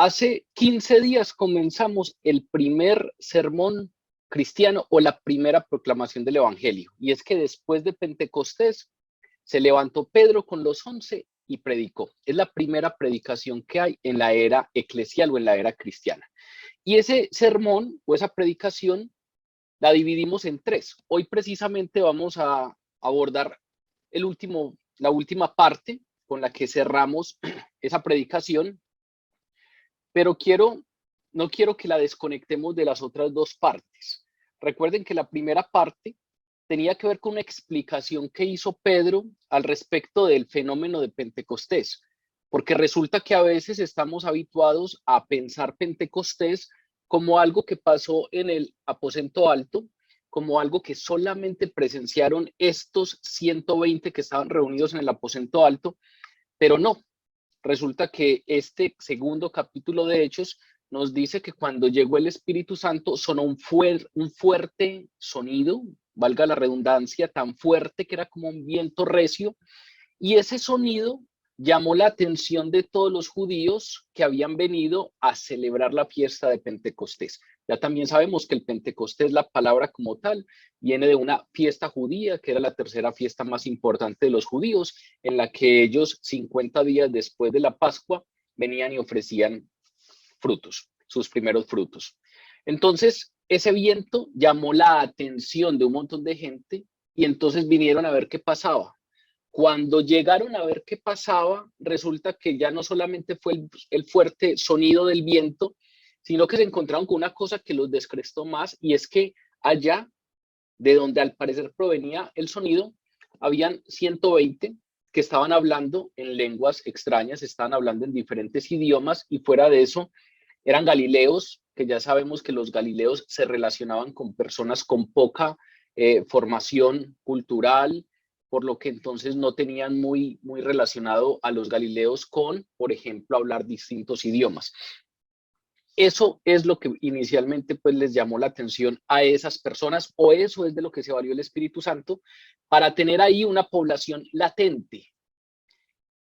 Hace 15 días comenzamos el primer sermón cristiano o la primera proclamación del Evangelio. Y es que después de Pentecostés se levantó Pedro con los 11 y predicó. Es la primera predicación que hay en la era eclesial o en la era cristiana. Y ese sermón o esa predicación la dividimos en tres. Hoy precisamente vamos a abordar la última parte con la que cerramos esa predicación, pero no quiero que la desconectemos de las otras dos partes. Recuerden que la primera parte tenía que ver con una explicación que hizo Pedro al respecto del fenómeno de Pentecostés, porque resulta que a veces estamos habituados a pensar Pentecostés como algo que pasó en el aposento alto, como algo que solamente presenciaron estos 120 que estaban reunidos en el aposento alto, pero no. Resulta que este segundo capítulo de Hechos nos dice que cuando llegó el Espíritu Santo sonó un fuerte sonido, valga la redundancia, tan fuerte que era como un viento recio, y ese sonido llamó la atención de todos los judíos que habían venido a celebrar la fiesta de Pentecostés. Ya también sabemos que el Pentecostés, la palabra como tal, viene de una fiesta judía, que era la tercera fiesta más importante de los judíos, en la que ellos 50 días después de la Pascua venían y ofrecían frutos, sus primeros frutos. Entonces, ese viento llamó la atención de un montón de gente y entonces vinieron a ver qué pasaba. Cuando llegaron a ver qué pasaba, resulta que ya no solamente fue el fuerte sonido del viento, sino que se encontraron con una cosa que los descrestó más, y es que allá, de donde al parecer provenía el sonido, habían 120 que estaban hablando en lenguas extrañas, estaban hablando en diferentes idiomas, y fuera de eso eran galileos, que ya sabemos que los galileos se relacionaban con personas con poca formación cultural, por lo que entonces no tenían muy relacionado a los galileos con, por ejemplo, hablar distintos idiomas. Eso es lo que inicialmente pues les llamó la atención a esas personas, o eso es de lo que se valió el Espíritu Santo para tener ahí una población latente.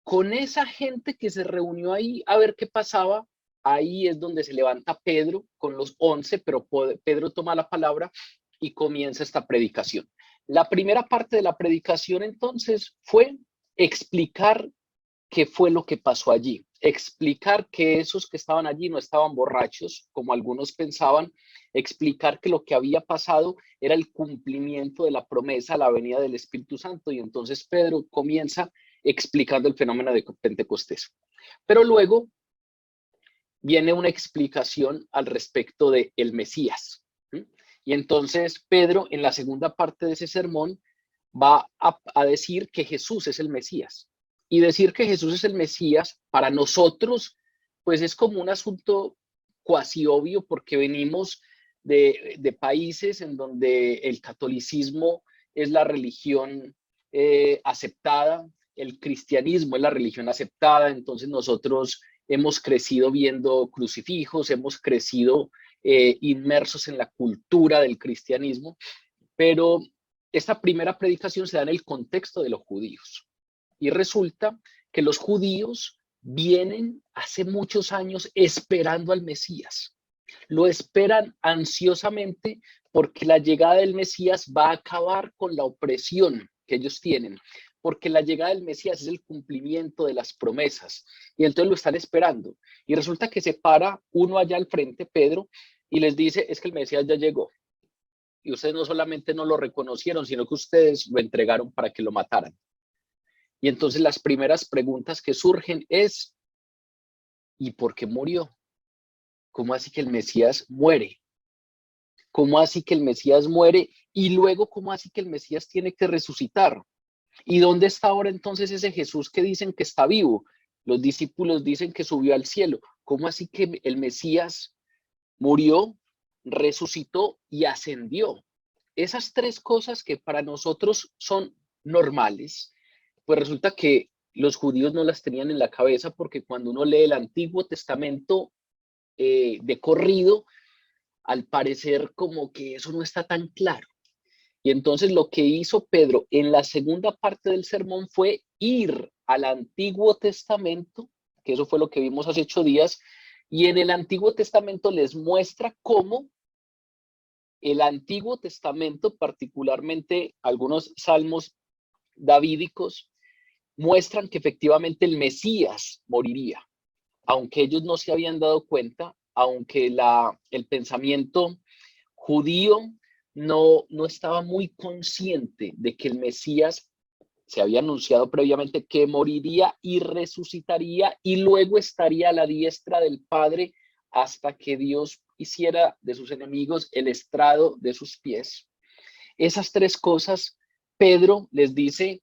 Con esa gente que se reunió ahí a ver qué pasaba, ahí es donde se levanta Pedro con los 11, pero Pedro toma la palabra y comienza esta predicación. La primera parte de la predicación entonces fue explicar qué fue lo que pasó allí, explicar que esos que estaban allí no estaban borrachos, como algunos pensaban, explicar que lo que había pasado era el cumplimiento de la promesa, la venida del Espíritu Santo, y entonces Pedro comienza explicando el fenómeno de Pentecostés. Pero luego viene una explicación al respecto de el Mesías. Y entonces Pedro, en la segunda parte de ese sermón, va a decir que Jesús es el Mesías. Y decir que Jesús es el Mesías, para nosotros, pues es como un asunto cuasi obvio, porque venimos de países en donde el catolicismo es la religión aceptada, el cristianismo es la religión aceptada, entonces nosotros hemos crecido viendo crucifijos, hemos crecido inmersos en la cultura del cristianismo, pero esta primera predicación se da en el contexto de los judíos. Y resulta que los judíos vienen hace muchos años esperando al Mesías. Lo esperan ansiosamente porque la llegada del Mesías va a acabar con la opresión que ellos tienen, porque la llegada del Mesías es el cumplimiento de las promesas, y entonces lo están esperando. Y resulta que se para uno allá al frente, Pedro, y les dice, es que el Mesías ya llegó. Y ustedes no solamente no lo reconocieron, sino que ustedes lo entregaron para que lo mataran. Y entonces las primeras preguntas que surgen es, ¿y por qué murió? ¿Cómo así que el Mesías muere? ¿Cómo así que el Mesías muere? Y luego, ¿cómo así que el Mesías tiene que resucitar? ¿Y dónde está ahora entonces ese Jesús que dicen que está vivo? Los discípulos dicen que subió al cielo. ¿Cómo así que el Mesías murió, resucitó y ascendió? Esas tres cosas que para nosotros son normales, pues resulta que los judíos no las tenían en la cabeza, porque cuando uno lee el Antiguo Testamento de corrido, al parecer como que eso no está tan claro. Y entonces lo que hizo Pedro en la segunda parte del sermón fue ir al Antiguo Testamento, que eso fue lo que vimos hace 8 días, Y en el Antiguo Testamento les muestra cómo el Antiguo Testamento, particularmente algunos salmos davídicos, muestran que efectivamente el Mesías moriría, aunque ellos no se habían dado cuenta, aunque el pensamiento judío no estaba muy consciente de que el Mesías se había anunciado previamente que moriría y resucitaría y luego estaría a la diestra del Padre hasta que Dios hiciera de sus enemigos el estrado de sus pies. Esas tres cosas, Pedro les dice,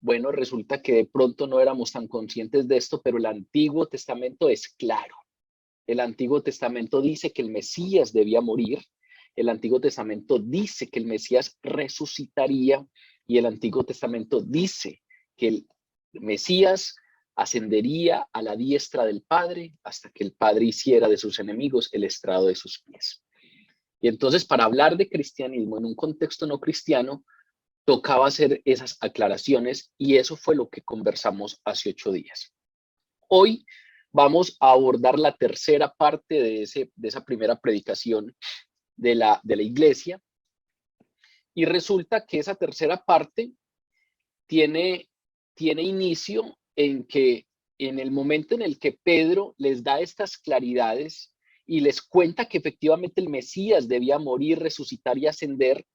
bueno, resulta que de pronto no éramos tan conscientes de esto, pero el Antiguo Testamento es claro. El Antiguo Testamento dice que el Mesías debía morir. El Antiguo Testamento dice que el Mesías resucitaría y el Antiguo Testamento dice que el Mesías ascendería a la diestra del Padre hasta que el Padre hiciera de sus enemigos el estrado de sus pies. Y entonces, para hablar de cristianismo en un contexto no cristiano, tocaba hacer esas aclaraciones y eso fue lo que conversamos hace 8 días. Hoy vamos a abordar la tercera parte de esa primera predicación de la iglesia y resulta que esa tercera parte tiene inicio en que en el momento en el que Pedro les da estas claridades y les cuenta que efectivamente el Mesías debía morir, resucitar y ascender,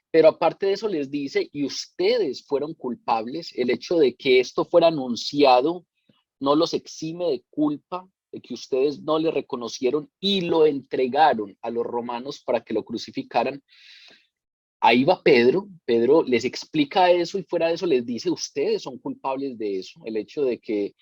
pero aparte de eso les dice, y ustedes fueron culpables, el hecho de que esto fuera anunciado no los exime de culpa, de que ustedes no le reconocieron y lo entregaron a los romanos para que lo crucificaran. Ahí va Pedro les explica eso y fuera de eso les dice, ustedes son culpables de eso, el hecho de que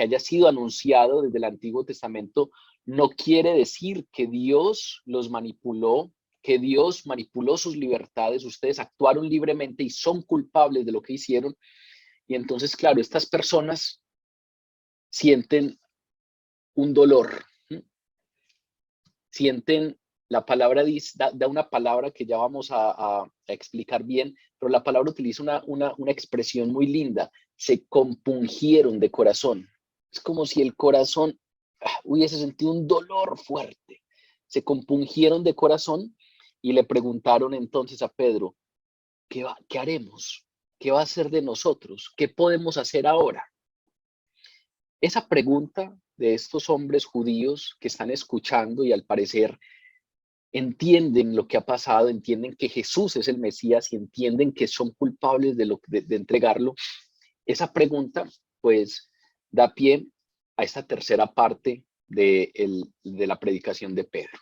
haya sido anunciado desde el Antiguo Testamento no quiere decir que Dios los manipuló, que Dios manipuló sus libertades, ustedes actuaron libremente y son culpables de lo que hicieron. Y entonces, claro, estas personas sienten un dolor, sienten, la palabra da una palabra que ya vamos a explicar bien, pero la palabra utiliza una expresión muy linda, se compungieron de corazón. Es como si el corazón hubiese sentido un dolor fuerte. Se compungieron de corazón y le preguntaron entonces a Pedro, ¿qué haremos? ¿Qué va a hacer de nosotros? ¿Qué podemos hacer ahora? Esa pregunta de estos hombres judíos que están escuchando y al parecer entienden lo que ha pasado, entienden que Jesús es el Mesías y entienden que son culpables de entregarlo, esa pregunta pues da pie a esta tercera parte de la predicación de Pedro.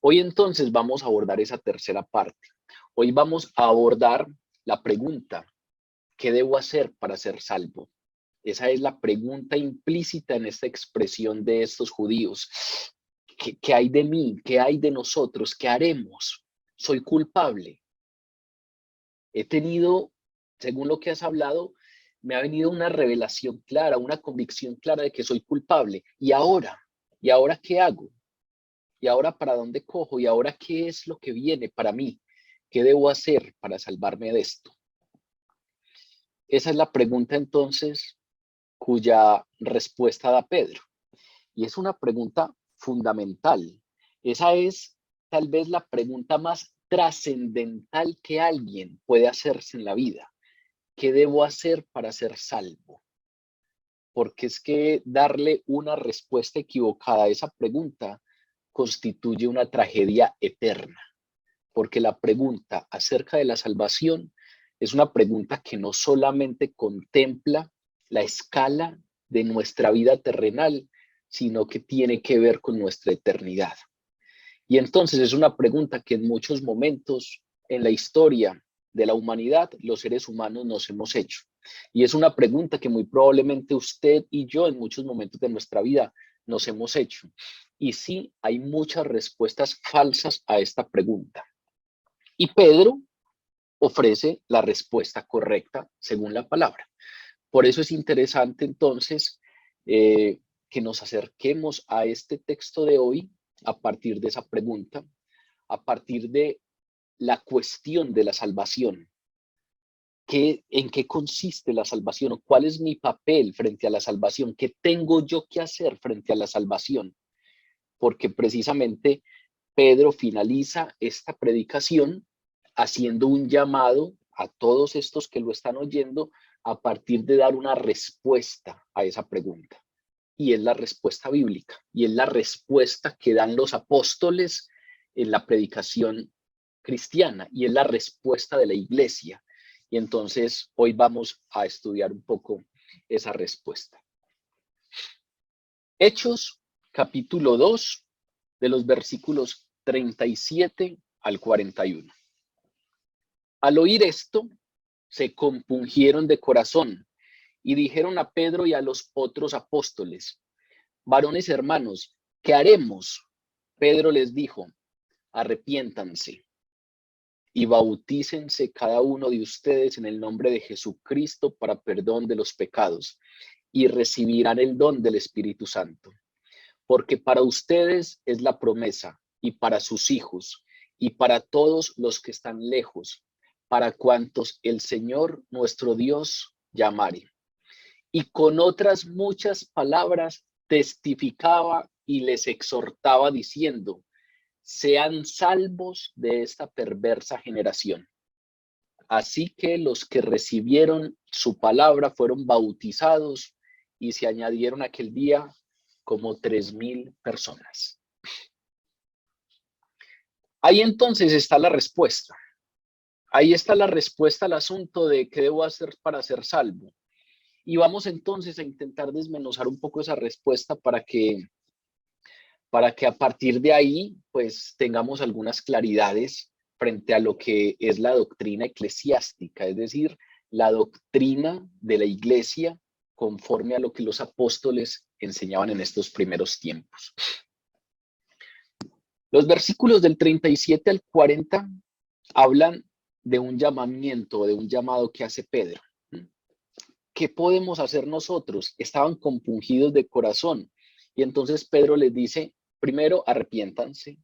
Hoy entonces vamos a abordar esa tercera parte. Hoy vamos a abordar la pregunta, ¿qué debo hacer para ser salvo? Esa es la pregunta implícita en esta expresión de estos judíos. ¿Qué hay de mí? ¿Qué hay de nosotros? ¿Qué haremos? ¿Soy culpable? He tenido, según lo que has hablado, me ha venido una revelación clara, una convicción clara de que soy culpable. ¿Y ahora? ¿Y ahora qué hago? ¿Y ahora para dónde cojo? ¿Y ahora qué es lo que viene para mí? ¿Qué debo hacer para salvarme de esto? Esa es la pregunta entonces cuya respuesta da Pedro. Y es una pregunta fundamental. Esa es tal vez la pregunta más trascendental que alguien puede hacerse en la vida. ¿Qué debo hacer para ser salvo? Porque es que darle una respuesta equivocada a esa pregunta constituye una tragedia eterna. Porque la pregunta acerca de la salvación es una pregunta que no solamente contempla la escala de nuestra vida terrenal, sino que tiene que ver con nuestra eternidad. Y entonces es una pregunta que en muchos momentos en la historia de la humanidad los seres humanos nos hemos hecho. Y es una pregunta que muy probablemente usted y yo en muchos momentos de nuestra vida nos hemos hecho. Y sí, hay muchas respuestas falsas a esta pregunta. Y Pedro ofrece la respuesta correcta según la palabra. Por eso es interesante entonces que nos acerquemos a este texto de hoy a partir de esa pregunta, a partir de la cuestión de la salvación. ¿En qué consiste la salvación? ¿Cuál es mi papel frente a la salvación? ¿Qué tengo yo que hacer frente a la salvación? porque precisamente Pedro finaliza esta predicación haciendo un llamado a todos estos que lo están oyendo a partir de dar una respuesta a esa pregunta. Y es la respuesta bíblica, y es la respuesta que dan los apóstoles en la predicación cristiana, y es la respuesta de la iglesia. Y entonces hoy vamos a estudiar un poco esa respuesta. Hechos, capítulo 2, de los versículos 37 al 41. Al oír esto, se compungieron de corazón y dijeron a Pedro y a los otros apóstoles: varones hermanos, ¿qué haremos? Pedro les dijo: arrepiéntanse y bautícense cada uno de ustedes en el nombre de Jesucristo para perdón de los pecados, y recibirán el don del Espíritu Santo. Porque para ustedes es la promesa, y para sus hijos, y para todos los que están lejos, para cuantos el Señor nuestro Dios llamare. Y con otras muchas palabras testificaba y les exhortaba diciendo: sean salvos de esta perversa generación. Así que los que recibieron su palabra fueron bautizados y se añadieron aquel día como 3,000 personas. Ahí entonces está la respuesta. Ahí está la respuesta al asunto de qué debo hacer para ser salvo. Y vamos entonces a intentar desmenuzar un poco esa respuesta para que a partir de ahí pues tengamos algunas claridades frente a lo que es la doctrina eclesiástica, es decir, la doctrina de la iglesia conforme a lo que los apóstoles enseñaban en estos primeros tiempos. Los versículos del 37 al 40 hablan de un llamamiento, de un llamado que hace Pedro. ¿Qué podemos hacer nosotros? Estaban compungidos de corazón. Y entonces Pedro les dice: primero, arrepiéntanse.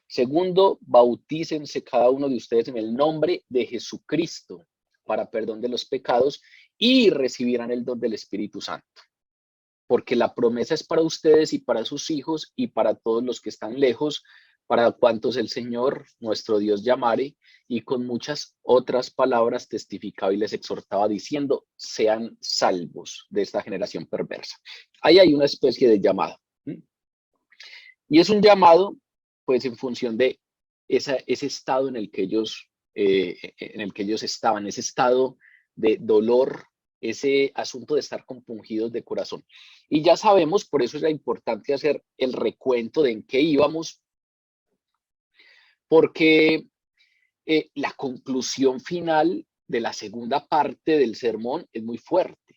Segundo, bautícense cada uno de ustedes en el nombre de Jesucristo para perdón de los pecados y recibirán el don del Espíritu Santo. Porque la promesa es para ustedes y para sus hijos y para todos los que están lejos, para cuantos el Señor nuestro Dios llamare. Y con muchas otras palabras testificaba y les exhortaba diciendo: sean salvos de esta generación perversa. Ahí hay una especie de llamado. Y es un llamado, pues, en función de ese estado en el que ellos estaban, ese estado de dolor, ese asunto de estar compungidos de corazón. Y ya sabemos, por eso era importante hacer el recuento de en qué íbamos, porque la conclusión final de la segunda parte del sermón es muy fuerte.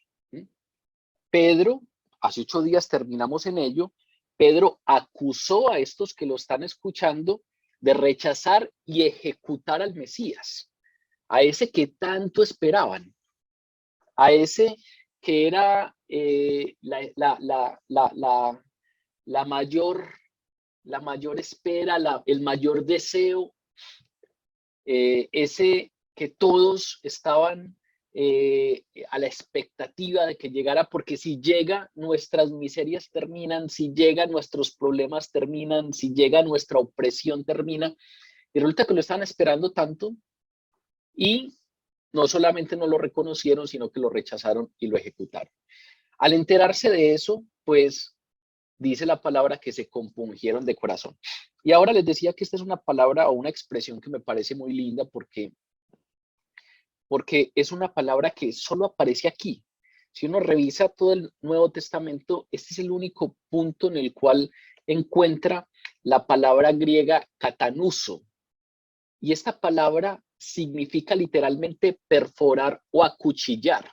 Pedro, hace 8 días terminamos en ello, Pedro acusó a estos que lo están escuchando de rechazar y ejecutar al Mesías, a ese que tanto esperaban, a ese que era la mayor espera, el mayor deseo, ese que todos estaban a la expectativa de que llegara, porque si llega, nuestras miserias terminan, si llega, nuestros problemas terminan, si llega, nuestra opresión termina. Y resulta que lo estaban esperando tanto y no solamente no lo reconocieron, sino que lo rechazaron y lo ejecutaron. Al enterarse de eso, pues dice la palabra que se compungieron de corazón. Y ahora les decía que esta es una palabra o una expresión que me parece muy linda porque es una palabra que solo aparece aquí. Si uno revisa todo el Nuevo Testamento, este es el único punto en el cual encuentra la palabra griega katanuso. Y esta palabra significa literalmente perforar o acuchillar.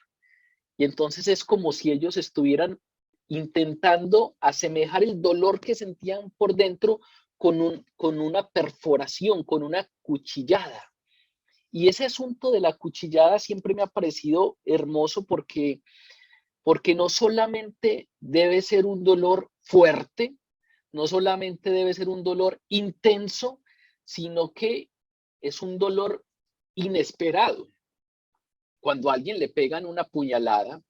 Y entonces es como si ellos estuvieran intentando asemejar el dolor que sentían por dentro con una perforación, con una cuchillada. Y ese asunto de la cuchillada siempre me ha parecido hermoso porque no solamente debe ser un dolor fuerte, no solamente debe ser un dolor intenso, sino que es un dolor inesperado. Cuando a alguien le pegan una puñalada,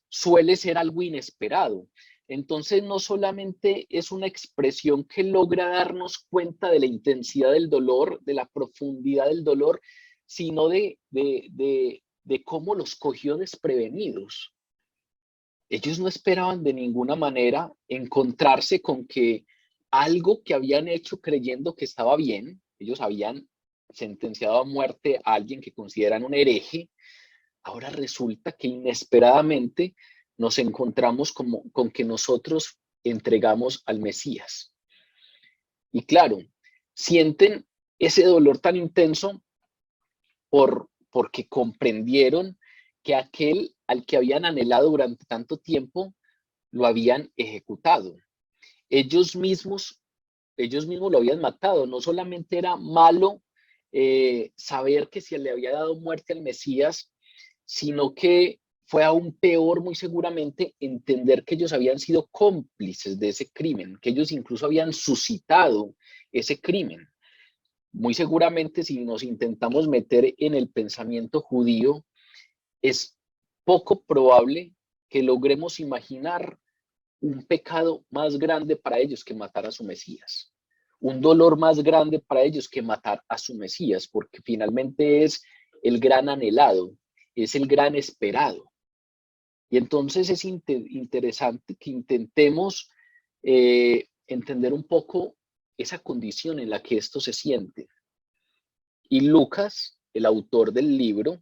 suele ser algo inesperado. Entonces no solamente es una expresión que logra darnos cuenta de la intensidad del dolor, de la profundidad del dolor, sino de cómo los cogió desprevenidos. Ellos no esperaban de ninguna manera encontrarse con que algo que habían hecho creyendo que estaba bien, ellos habían sentenciado a muerte a alguien que consideran un hereje, ahora resulta que inesperadamente nos encontramos con que nosotros entregamos al Mesías. Y claro, sienten ese dolor tan intenso porque comprendieron que aquel al que habían anhelado durante tanto tiempo lo habían ejecutado. Ellos mismos, ellos mismos lo habían matado. No solamente era malo saber que se le había dado muerte al Mesías, sino que fue aún peor, muy seguramente, entender que ellos habían sido cómplices de ese crimen, que ellos incluso habían suscitado ese crimen. Muy seguramente, si nos intentamos meter en el pensamiento judío, es poco probable que logremos imaginar un pecado más grande para ellos que matar a su Mesías, un dolor más grande para ellos que matar a su Mesías, porque finalmente es el gran anhelado, es el gran esperado. Y entonces es interesante que intentemos entender un poco esa condición en la que esto se siente. Y Lucas, el autor del libro,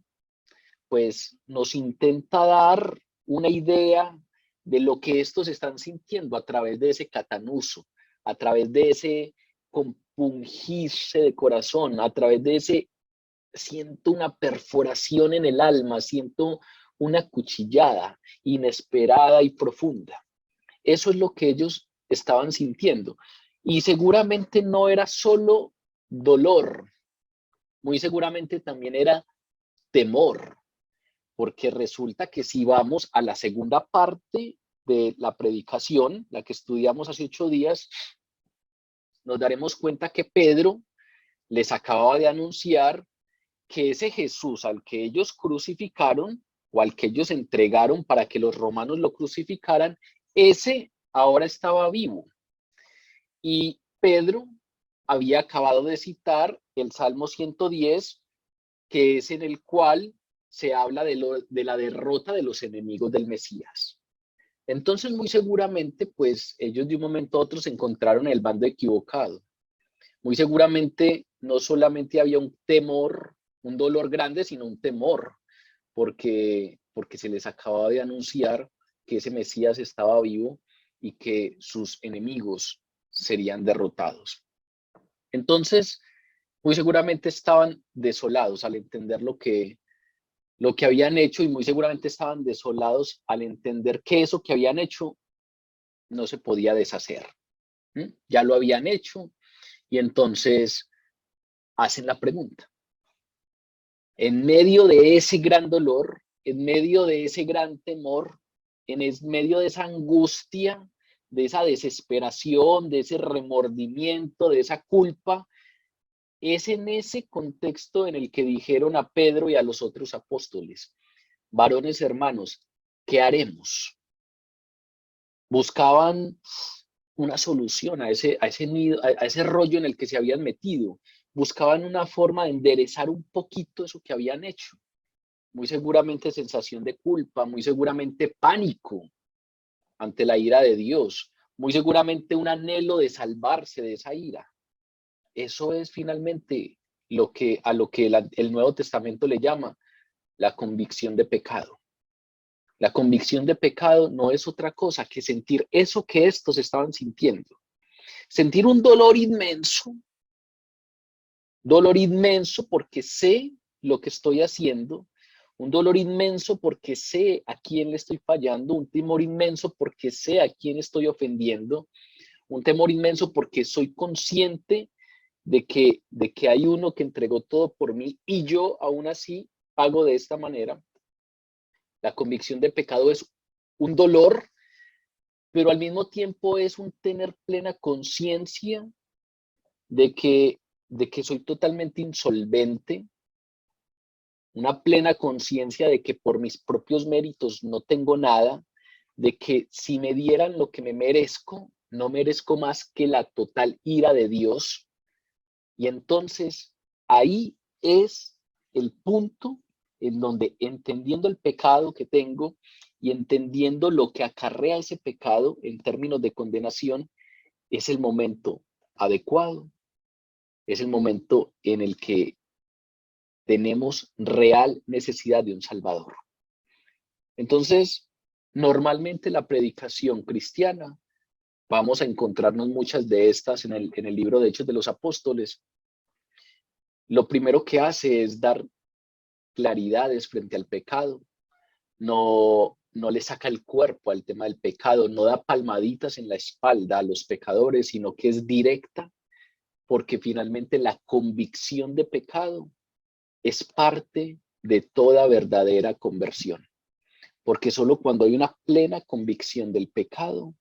pues nos intenta dar una idea de lo que estos están sintiendo a través de ese catanuso, a través de ese compungirse de corazón, a través de ese siento una perforación en el alma, siento una cuchillada inesperada y profunda. Eso es lo que ellos estaban sintiendo. Y seguramente no era solo dolor, muy seguramente también era temor, porque resulta que si vamos a la segunda parte de la predicación, la que estudiamos hace 8 días, nos daremos cuenta que Pedro les acababa de anunciar que ese Jesús al que ellos crucificaron o al que ellos entregaron para que los romanos lo crucificaran, ese ahora estaba vivo. Y Pedro había acabado de citar el Salmo 110, que es en el cual se habla de la derrota de los enemigos del Mesías. Entonces, muy seguramente, pues ellos de un momento a otro se encontraron en el bando equivocado. Muy seguramente no solamente había un temor, un dolor grande, sino un temor, porque se les acababa de anunciar que ese Mesías estaba vivo y que sus enemigos serían derrotados. Entonces, muy seguramente estaban desolados al entender lo que habían hecho, y muy seguramente estaban desolados al entender que eso que habían hecho no se podía deshacer. Ya lo habían hecho, y entonces hacen la pregunta. En medio de ese gran dolor, en medio de ese gran temor, en medio de esa angustia, de esa desesperación, de ese remordimiento, de esa culpa, es en ese contexto en el que dijeron a Pedro y a los otros apóstoles: varones hermanos, ¿qué haremos? Buscaban una solución a ese rollo en el que se habían metido. Buscaban una forma de enderezar un poquito eso que habían hecho. Muy seguramente sensación de culpa, muy seguramente pánico ante la ira de Dios, muy seguramente un anhelo de salvarse de esa ira. Eso es finalmente a lo que el Nuevo Testamento le llama la convicción de pecado. La convicción de pecado no es otra cosa que sentir eso que estos estaban sintiendo. Sentir un dolor inmenso porque sé lo que estoy haciendo, un dolor inmenso porque sé a quién le estoy fallando, un temor inmenso porque sé a quién estoy ofendiendo, un temor inmenso porque soy consciente de que hay uno que entregó todo por mí y yo aún así hago de esta manera. La convicción de pecado es un dolor, pero al mismo tiempo es un tener plena conciencia de que soy totalmente insolvente, una plena conciencia de que por mis propios méritos no tengo nada, de que si me dieran lo que me merezco, no merezco más que la total ira de Dios. Y entonces ahí es el punto en donde, entendiendo el pecado que tengo y entendiendo lo que acarrea ese pecado en términos de condenación, es el momento adecuado, es el momento en el que tenemos real necesidad de un Salvador. Entonces, normalmente la predicación cristiana, vamos a encontrarnos muchas de estas en el libro de Hechos de los Apóstoles. Lo primero que hace es dar claridades frente al pecado, no le saca el cuerpo al tema del pecado, no da palmaditas en la espalda a los pecadores, sino que es directa, porque finalmente la convicción de pecado es parte de toda verdadera conversión. Porque solo cuando hay una plena convicción del pecado,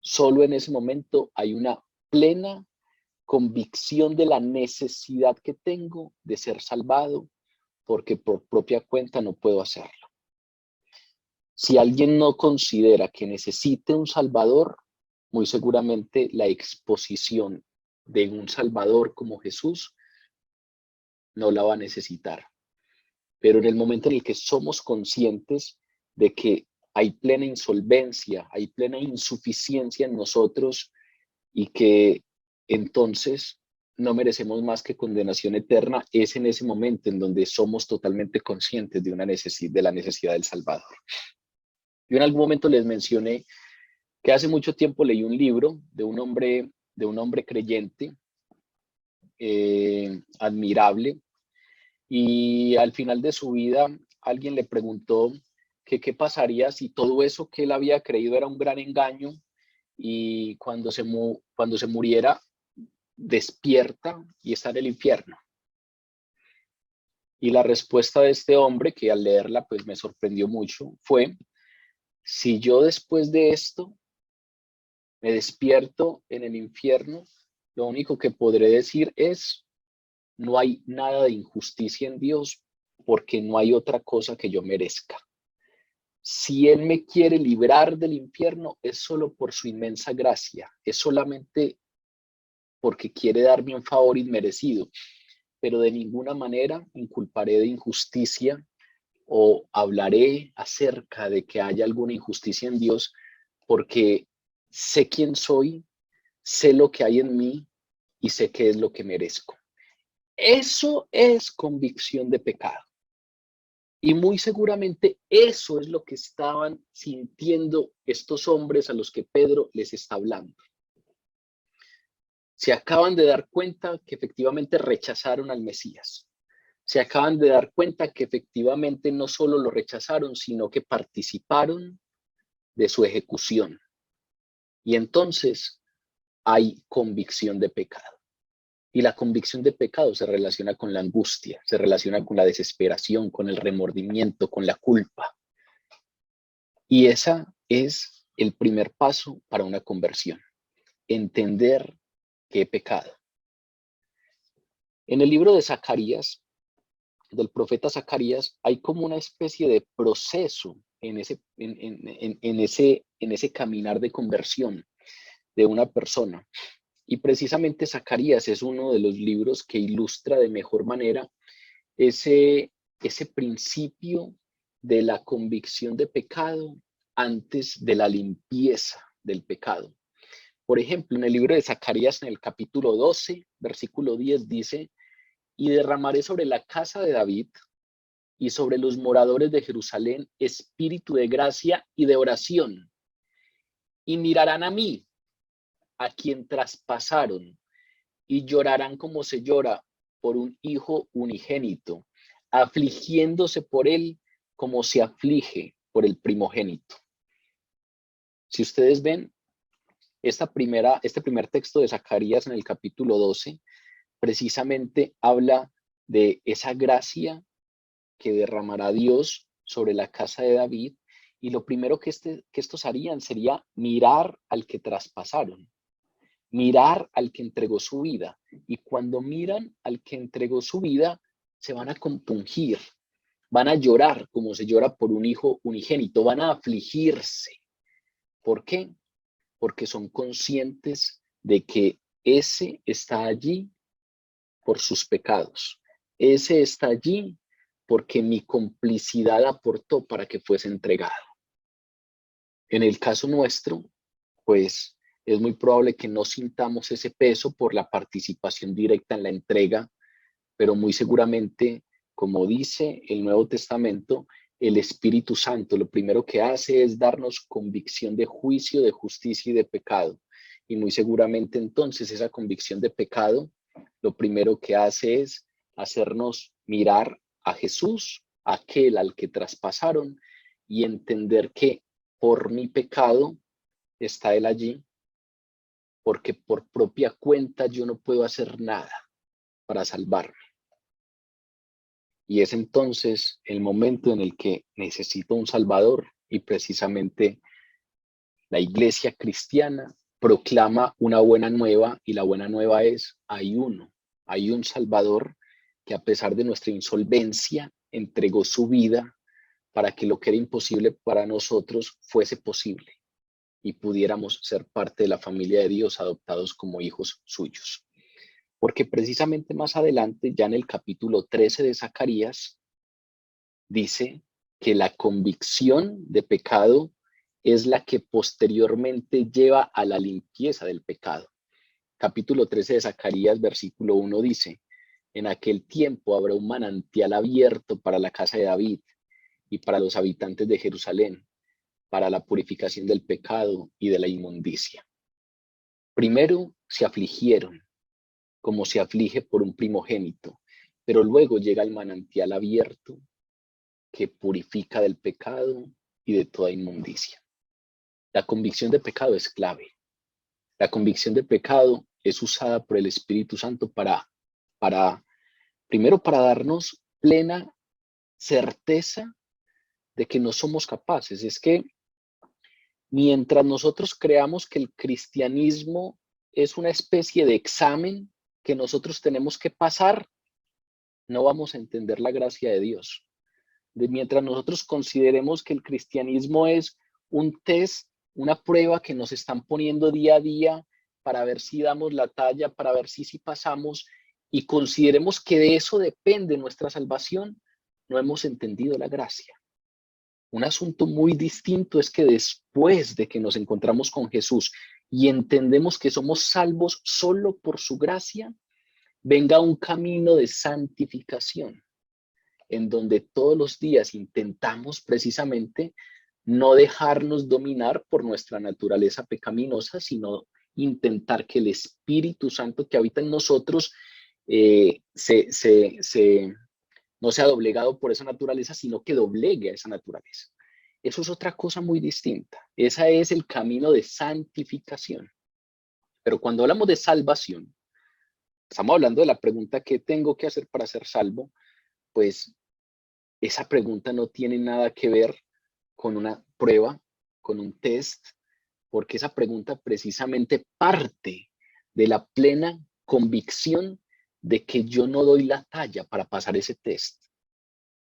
solo en ese momento hay una plena convicción de la necesidad que tengo de ser salvado, porque por propia cuenta no puedo hacerlo. Si alguien no considera que necesite un Salvador, muy seguramente la exposición de un Salvador como Jesús no la va a necesitar. Pero en el momento en el que somos conscientes de que hay plena insolvencia, hay plena insuficiencia en nosotros y que entonces no merecemos más que condenación eterna, es en ese momento en donde somos totalmente conscientes de la necesidad del Salvador. Yo en algún momento les mencioné que hace mucho tiempo leí un libro de un hombre creyente, admirable, y al final de su vida alguien le preguntó que qué pasaría si todo eso que él había creído era un gran engaño y cuando se muriera despierta y está en el infierno. Y la respuesta de este hombre, que al leerla pues me sorprendió mucho, fue: si yo después de esto me despierto en el infierno, lo único que podré decir es: no hay nada de injusticia en Dios, porque no hay otra cosa que yo merezca. Si Él me quiere librar del infierno, es solo por su inmensa gracia, es solamente porque quiere darme un favor inmerecido, pero de ninguna manera inculparé de injusticia o hablaré acerca de que haya alguna injusticia en Dios, porque sé quién soy, sé lo que hay en mí y sé qué es lo que merezco. Eso es convicción de pecado. Y muy seguramente eso es lo que estaban sintiendo estos hombres a los que Pedro les está hablando. Se acaban de dar cuenta que efectivamente rechazaron al Mesías. Se acaban de dar cuenta que efectivamente no solo lo rechazaron, sino que participaron de su ejecución. Y entonces hay convicción de pecado. Y la convicción de pecado se relaciona con la angustia, se relaciona con la desesperación, con el remordimiento, con la culpa. Y esa es el primer paso para una conversión: entender que he pecado. En el libro de Zacarías, del profeta Zacarías, hay como una especie de proceso en ese caminar de conversión de una persona. Y precisamente Zacarías es uno de los libros que ilustra de mejor manera ese principio de la convicción de pecado antes de la limpieza del pecado. Por ejemplo, en el libro de Zacarías, en el capítulo 12, versículo 10, dice: y derramaré sobre la casa de David y sobre los moradores de Jerusalén espíritu de gracia y de oración, y mirarán a mí, a quien traspasaron, y llorarán como se llora por un hijo unigénito, afligiéndose por él como se aflige por el primogénito. Si ustedes ven, este primer texto de Zacarías en el capítulo 12 precisamente habla de esa gracia que derramará Dios sobre la casa de David, y lo primero que estos harían sería mirar al que traspasaron, mirar al que entregó su vida. Y cuando miran al que entregó su vida, se van a compungir, van a llorar como se llora por un hijo unigénito, van a afligirse, ¿Por qué? Porque son conscientes de que ese está allí por sus pecados. Ese está allí porque mi complicidad aportó para que fuese entregado. En el caso nuestro, pues es muy probable que no sintamos ese peso por la participación directa en la entrega, pero muy seguramente, como dice el Nuevo Testamento, el Espíritu Santo lo primero que hace es darnos convicción de juicio, de justicia y de pecado. Y muy seguramente entonces esa convicción de pecado, lo primero que hace es hacernos mirar a Jesús, aquel al que traspasaron, y entender que por mi pecado está Él allí, porque por propia cuenta yo no puedo hacer nada para salvarme. Y es entonces el momento en el que necesito un Salvador, y precisamente la iglesia cristiana proclama una buena nueva, y la buena nueva es, hay un Salvador que a pesar de nuestra insolvencia entregó su vida para que lo que era imposible para nosotros fuese posible y pudiéramos ser parte de la familia de Dios, adoptados como hijos suyos. Porque precisamente más adelante, ya en el capítulo 13 de Zacarías, dice que la convicción de pecado es la que posteriormente lleva a la limpieza del pecado. Capítulo 13 de Zacarías, versículo 1 dice: en aquel tiempo habrá un manantial abierto para la casa de David y para los habitantes de Jerusalén, para la purificación del pecado y de la inmundicia. Primero se afligieron, como se aflige por un primogénito, pero luego llega el manantial abierto que purifica del pecado y de toda inmundicia. La convicción de pecado es clave. La convicción de pecado es usada por el Espíritu Santo primero para darnos plena certeza de que no somos capaces. Es que mientras nosotros creamos que el cristianismo es una especie de examen que nosotros tenemos que pasar, no vamos a entender la gracia de Dios. Mientras nosotros consideremos que el cristianismo es un test, una prueba que nos están poniendo día a día para ver si damos la talla, para ver si pasamos, y consideremos que de eso depende nuestra salvación, no hemos entendido la gracia. Un asunto muy distinto es que después de que nos encontramos con Jesús y entendemos que somos salvos solo por su gracia, venga un camino de santificación, en donde todos los días intentamos precisamente no dejarnos dominar por nuestra naturaleza pecaminosa, sino intentar que el Espíritu Santo que habita en nosotros no sea doblegado por esa naturaleza, sino que doblegue a esa naturaleza. Eso es otra cosa muy distinta. Ese es el camino de santificación. Pero cuando hablamos de salvación, estamos hablando de la pregunta: ¿qué tengo que hacer para ser salvo? Pues esa pregunta no tiene nada que ver con una prueba, con un test, porque esa pregunta precisamente parte de la plena convicción de que yo no doy la talla para pasar ese test,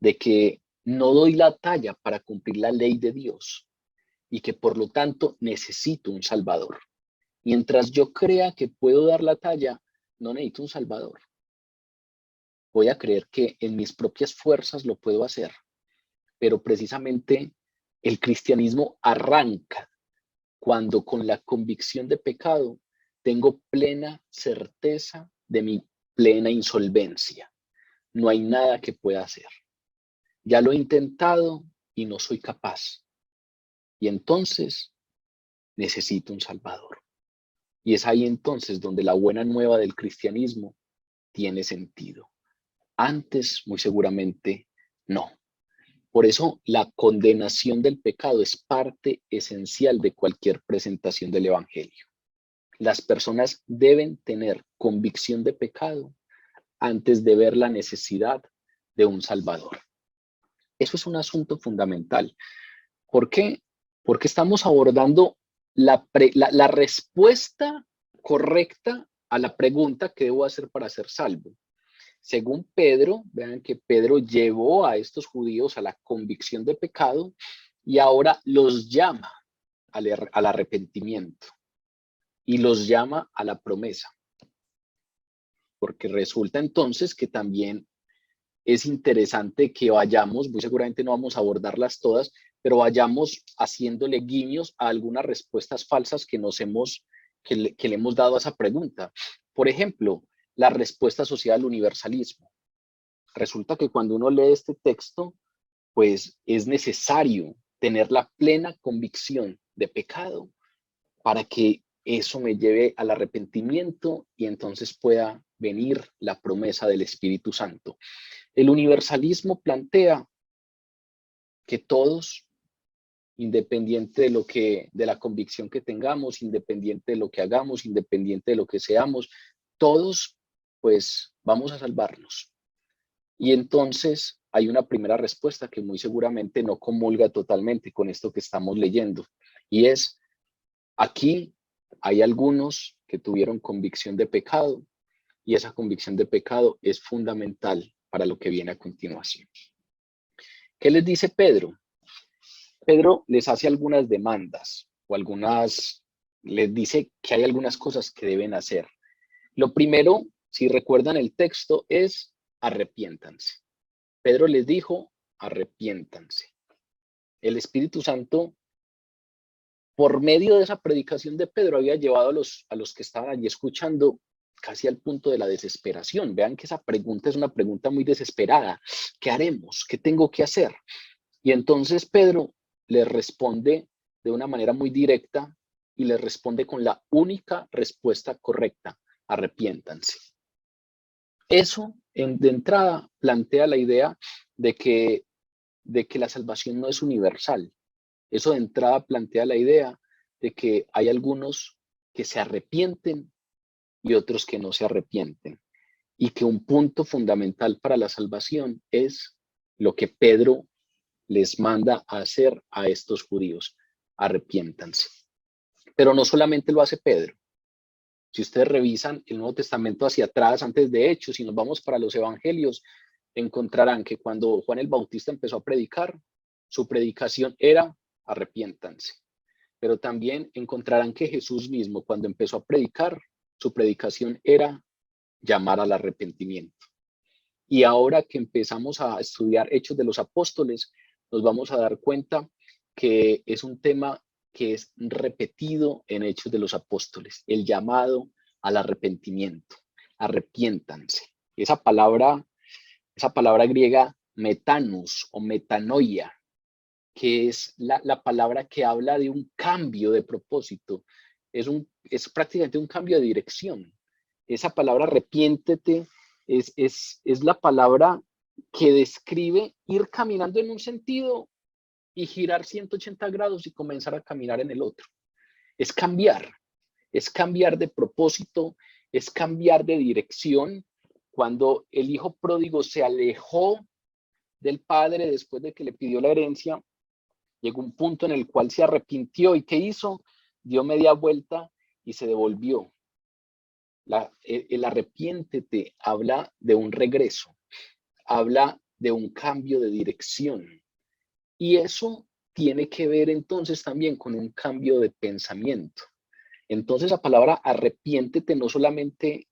de que no doy la talla para cumplir la ley de Dios y que por lo tanto necesito un Salvador. Mientras yo crea que puedo dar la talla, no necesito un Salvador. Voy a creer que en mis propias fuerzas lo puedo hacer, pero precisamente el cristianismo arranca cuando con la convicción de pecado tengo plena certeza de mi plena insolvencia. No hay nada que pueda hacer. Ya lo he intentado y no soy capaz. Y entonces necesito un Salvador. Y es ahí entonces donde la buena nueva del cristianismo tiene sentido. Antes, muy seguramente, no. Por eso la condenación del pecado es parte esencial de cualquier presentación del Evangelio. Las personas deben tener convicción de pecado antes de ver la necesidad de un Salvador. Eso es un asunto fundamental. ¿Por qué? Porque estamos abordando la respuesta correcta a la pregunta que debo hacer para ser salvo. Según Pedro, vean que Pedro llevó a estos judíos a la convicción de pecado y ahora los llama al arrepentimiento y los llama a la promesa. Porque resulta entonces que también es interesante que vayamos, muy seguramente no vamos a abordarlas todas, pero vayamos haciéndole guiños a algunas respuestas falsas que que le hemos dado a esa pregunta. Por ejemplo, la respuesta asociada al universalismo. Resulta que cuando uno lee este texto, pues es necesario tener la plena convicción de pecado para que eso me lleve al arrepentimiento y entonces pueda venir la promesa del Espíritu Santo. El universalismo plantea que todos, independiente de la convicción que tengamos, independiente de lo que hagamos, independiente de lo que seamos, todos pues vamos a salvarnos. Y entonces hay una primera respuesta que muy seguramente no comulga totalmente con esto que estamos leyendo, y es: aquí hay algunos que tuvieron convicción de pecado, y esa convicción de pecado es fundamental para lo que viene a continuación. ¿Qué les dice Pedro? Pedro les hace algunas demandas o les dice que hay algunas cosas que deben hacer. Lo primero, si recuerdan el texto, es arrepiéntanse. Pedro les dijo, arrepiéntanse. El Espíritu Santo, por medio de esa predicación de Pedro, había llevado a los que estaban allí escuchando casi al punto de la desesperación. Vean que esa pregunta es una pregunta muy desesperada. ¿Qué haremos? ¿Qué tengo que hacer? Y entonces Pedro les responde de una manera muy directa y les responde con la única respuesta correcta: arrepiéntanse. Eso de entrada plantea la idea de que la salvación no es universal. Eso de entrada plantea la idea de que hay algunos que se arrepienten y otros que no se arrepienten. Y que un punto fundamental para la salvación es lo que Pedro les manda a hacer a estos judíos: arrepiéntanse. Pero no solamente lo hace Pedro. Si ustedes revisan el Nuevo Testamento hacia atrás, antes de Hechos, y nos vamos para los Evangelios, encontrarán que cuando Juan el Bautista empezó a predicar, su predicación era: arrepiéntanse. Pero también encontrarán que Jesús mismo, cuando empezó a predicar, su predicación era llamar al arrepentimiento. Y ahora que empezamos a estudiar Hechos de los Apóstoles, nos vamos a dar cuenta que es un tema que es repetido en Hechos de los Apóstoles: el llamado al arrepentimiento. Arrepiéntanse. Esa palabra griega metanus o metanoia, que es la palabra que habla de un cambio de propósito, es prácticamente un cambio de dirección. Esa palabra arrepiéntete es la palabra que describe ir caminando en un sentido y girar 180 grados y comenzar a caminar en el otro. Es cambiar de propósito, es cambiar de dirección. Cuando el hijo pródigo se alejó del padre después de que le pidió la herencia, llegó un punto en el cual se arrepintió, y ¿qué hizo? Dio media vuelta y se devolvió. El arrepiéntete habla de un regreso, habla de un cambio de dirección. Y eso tiene que ver entonces también con un cambio de pensamiento. Entonces la palabra arrepiéntete no solamente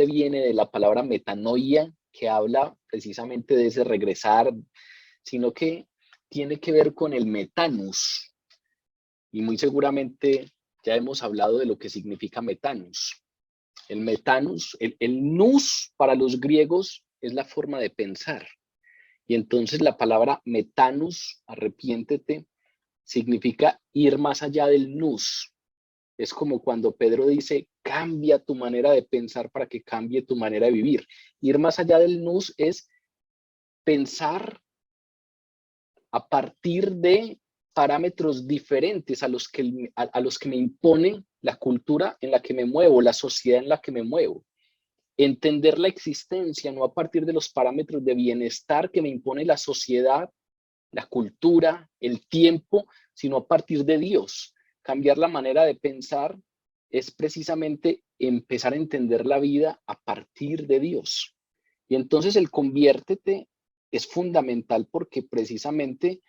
viene de la palabra metanoia, que habla precisamente de ese regresar, sino que tiene que ver con el metanus. Y muy seguramente ya hemos hablado de lo que significa metanus. El metanus, el nous para los griegos es la forma de pensar. Y entonces la palabra metanus, arrepiéntete, significa ir más allá del nous. Es como cuando Pedro dice: cambia tu manera de pensar para que cambie tu manera de vivir. Ir más allá del nous es pensar a partir de parámetros diferentes a los que me impone la cultura en la que me muevo, la sociedad en la que me muevo. Entender la existencia no a partir de los parámetros de bienestar que me impone la sociedad, la cultura, el tiempo, sino a partir de Dios. Cambiar la manera de pensar es precisamente empezar a entender la vida a partir de Dios. Y entonces el conviértete es fundamental porque precisamente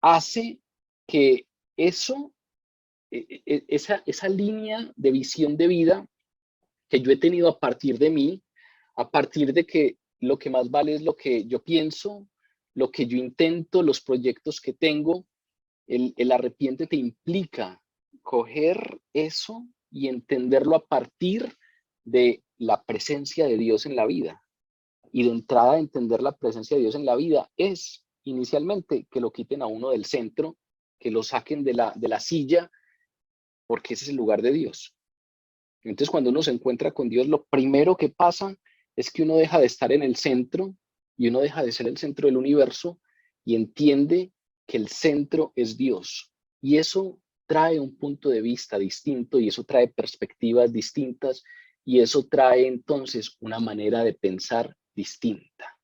hace que eso esa línea de visión de vida que yo he tenido a partir de mí, a partir de que lo que más vale es lo que yo pienso, lo que yo intento, los proyectos que tengo. El arrepiéntete implica coger eso y entenderlo a partir de la presencia de Dios en la vida. Y de entrada, entender la presencia de Dios en la vida es inicialmente que lo quiten a uno del centro, que lo saquen de la silla, porque ese es el lugar de Dios. Entonces, cuando uno se encuentra con Dios, lo primero que pasa es que uno deja de estar en el centro y uno deja de ser el centro del universo y entiende que el centro es Dios. Y eso trae un punto de vista distinto y eso trae perspectivas distintas y eso trae entonces una manera de pensar distinta.